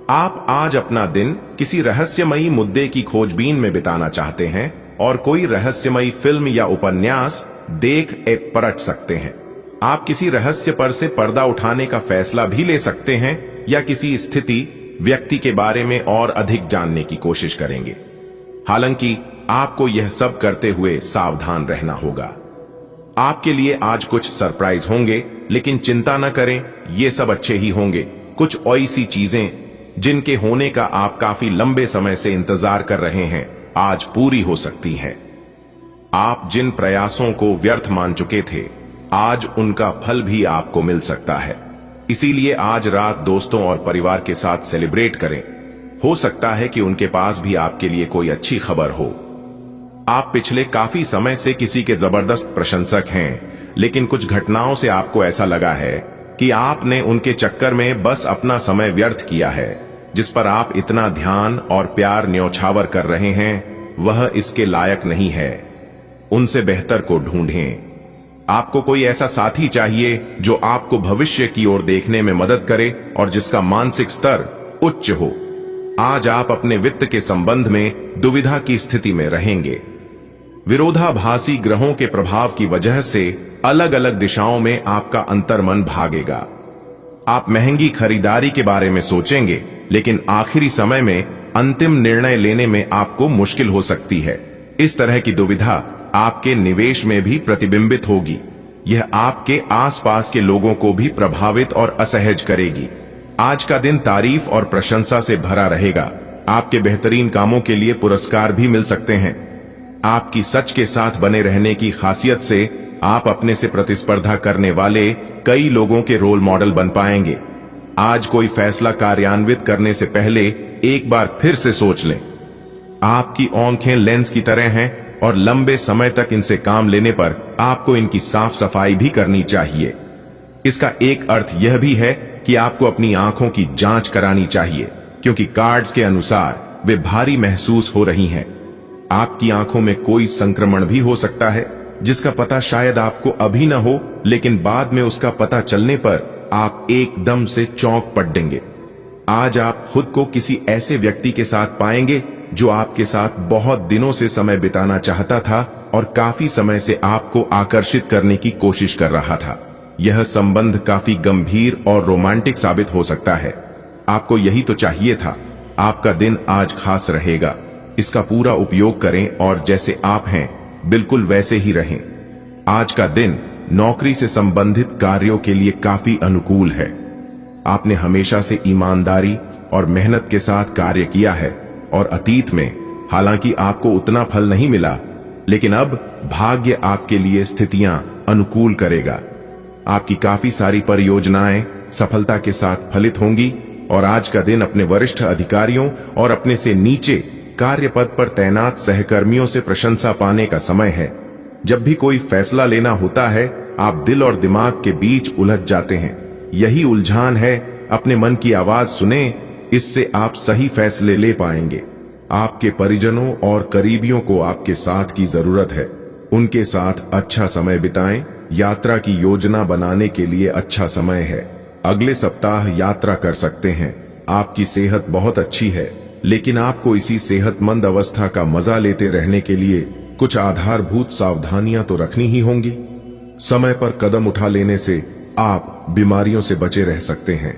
आप आज अपना दिन किसी रहस्यमयी मुद्दे की खोजबीन में बिताना चाहते हैं और कोई रहस्यमयी फिल्म या उपन्यास देख एक परट सकते हैं। आप किसी रहस्य पर से पर्दा उठाने का फैसला भी ले सकते हैं या किसी स्थिति व्यक्ति के बारे में और अधिक जानने की कोशिश करेंगे। हालांकि आपको यह सब करते हुए सावधान रहना होगा। आपके लिए आज कुछ सरप्राइज होंगे, लेकिन चिंता न करें, ये सब अच्छे ही होंगे। कुछ ऐसी चीजें जिनके होने का आप काफी लंबे समय से इंतजार कर रहे हैं आज पूरी हो सकती हैं। आप जिन प्रयासों को व्यर्थ मान चुके थे, आज उनका फल भी आपको मिल सकता है। इसीलिए आज रात दोस्तों और परिवार के साथ सेलिब्रेट करें। हो सकता है कि उनके पास भी आपके लिए कोई अच्छी खबर हो। आप पिछले काफी समय से किसी के जबरदस्त प्रशंसक हैं, लेकिन कुछ घटनाओं से आपको ऐसा लगा है कि आपने उनके चक्कर में बस अपना समय व्यर्थ किया है। जिस पर आप इतना ध्यान और प्यार न्यौछावर कर रहे हैं, वह इसके लायक नहीं है। उनसे बेहतर को ढूंढें। आपको कोई ऐसा साथी चाहिए जो आपको भविष्य की ओर देखने में मदद करे और जिसका मानसिक स्तर उच्च हो। आज आप अपने वित्त के संबंध में दुविधा की स्थिति में रहेंगे। विरोधाभासी ग्रहों के प्रभाव की वजह से अलग अलग दिशाओं में आपका अंतर्मन भागेगा। आप महंगी खरीदारी के बारे में सोचेंगे, लेकिन आखिरी समय में अंतिम निर्णय लेने में आपको मुश्किल हो सकती है। इस तरह की दुविधा आपके निवेश में भी प्रतिबिंबित होगी। यह आपके आसपास के लोगों को भी प्रभावित और असहज करेगी। आज का दिन तारीफ और प्रशंसा से भरा रहेगा। आपके बेहतरीन कामों के लिए पुरस्कार भी मिल सकते हैं। आपकी सच के साथ बने रहने की खासियत से आप अपने से प्रतिस्पर्धा करने वाले कई लोगों के रोल मॉडल बन पाएंगे। आज कोई फैसला कार्यान्वित करने से पहले एक बार फिर से सोच लें। आपकी आंखें लेंस की तरह हैं और लंबे समय तक इनसे काम लेने पर आपको इनकी साफ सफाई भी करनी चाहिए। इसका एक अर्थ यह भी है कि आपको अपनी आंखों की जांच करानी चाहिए, क्योंकि कार्ड्स के अनुसार वे भारी महसूस हो रही हैं। आपकी आंखों में कोई संक्रमण भी हो सकता है, जिसका पता शायद आपको अभी न हो, लेकिन बाद में उसका पता चलने पर आप एकदम से चौंक पड़ेंगे। आज आप खुद को किसी ऐसे व्यक्ति के साथ पाएंगे जो आपके साथ बहुत दिनों से समय बिताना चाहता था और काफी समय से आपको आकर्षित करने की कोशिश कर रहा था। यह संबंध काफी गंभीर और रोमांटिक साबित हो सकता है। आपको यही तो चाहिए था। आपका दिन आज खास रहेगा। इसका पूरा उपयोग करें और जैसे आप हैं बिल्कुल वैसे ही रहें। आज का दिन नौकरी से संबंधित कार्यों के लिए काफी अनुकूल है। आपने हमेशा से ईमानदारी और मेहनत के साथ कार्य किया है और अतीत में हालांकि आपको उतना फल नहीं मिला, लेकिन अब भाग्य आपके लिए स्थितियां अनुकूल करेगा। आपकी काफी सारी परियोजनाएं सफलता के साथ फलित होंगी और आज का दिन अपने वरिष्ठ अधिकारियों और अपने से नीचे कार्यपद पर तैनात सहकर्मियों से प्रशंसा पाने का समय है। जब भी कोई फैसला लेना होता है, आप दिल और दिमाग के बीच उलझ जाते हैं। यही उलझान है। अपने मन की आवाज सुने, इससे आप सही फैसले ले पाएंगे। आपके परिजनों और करीबियों को आपके साथ की जरूरत है। उनके साथ अच्छा समय बिताएं। यात्रा की योजना बनाने के लिए अच्छा समय है। अगले सप्ताह यात्रा कर सकते हैं। आपकी सेहत बहुत अच्छी है, लेकिन आपको इसी सेहतमंद अवस्था का मजा लेते रहने के लिए कुछ आधारभूत सावधानियां तो रखनी ही होंगी। समय पर कदम उठा लेने से आप बीमारियों से बचे रह सकते हैं।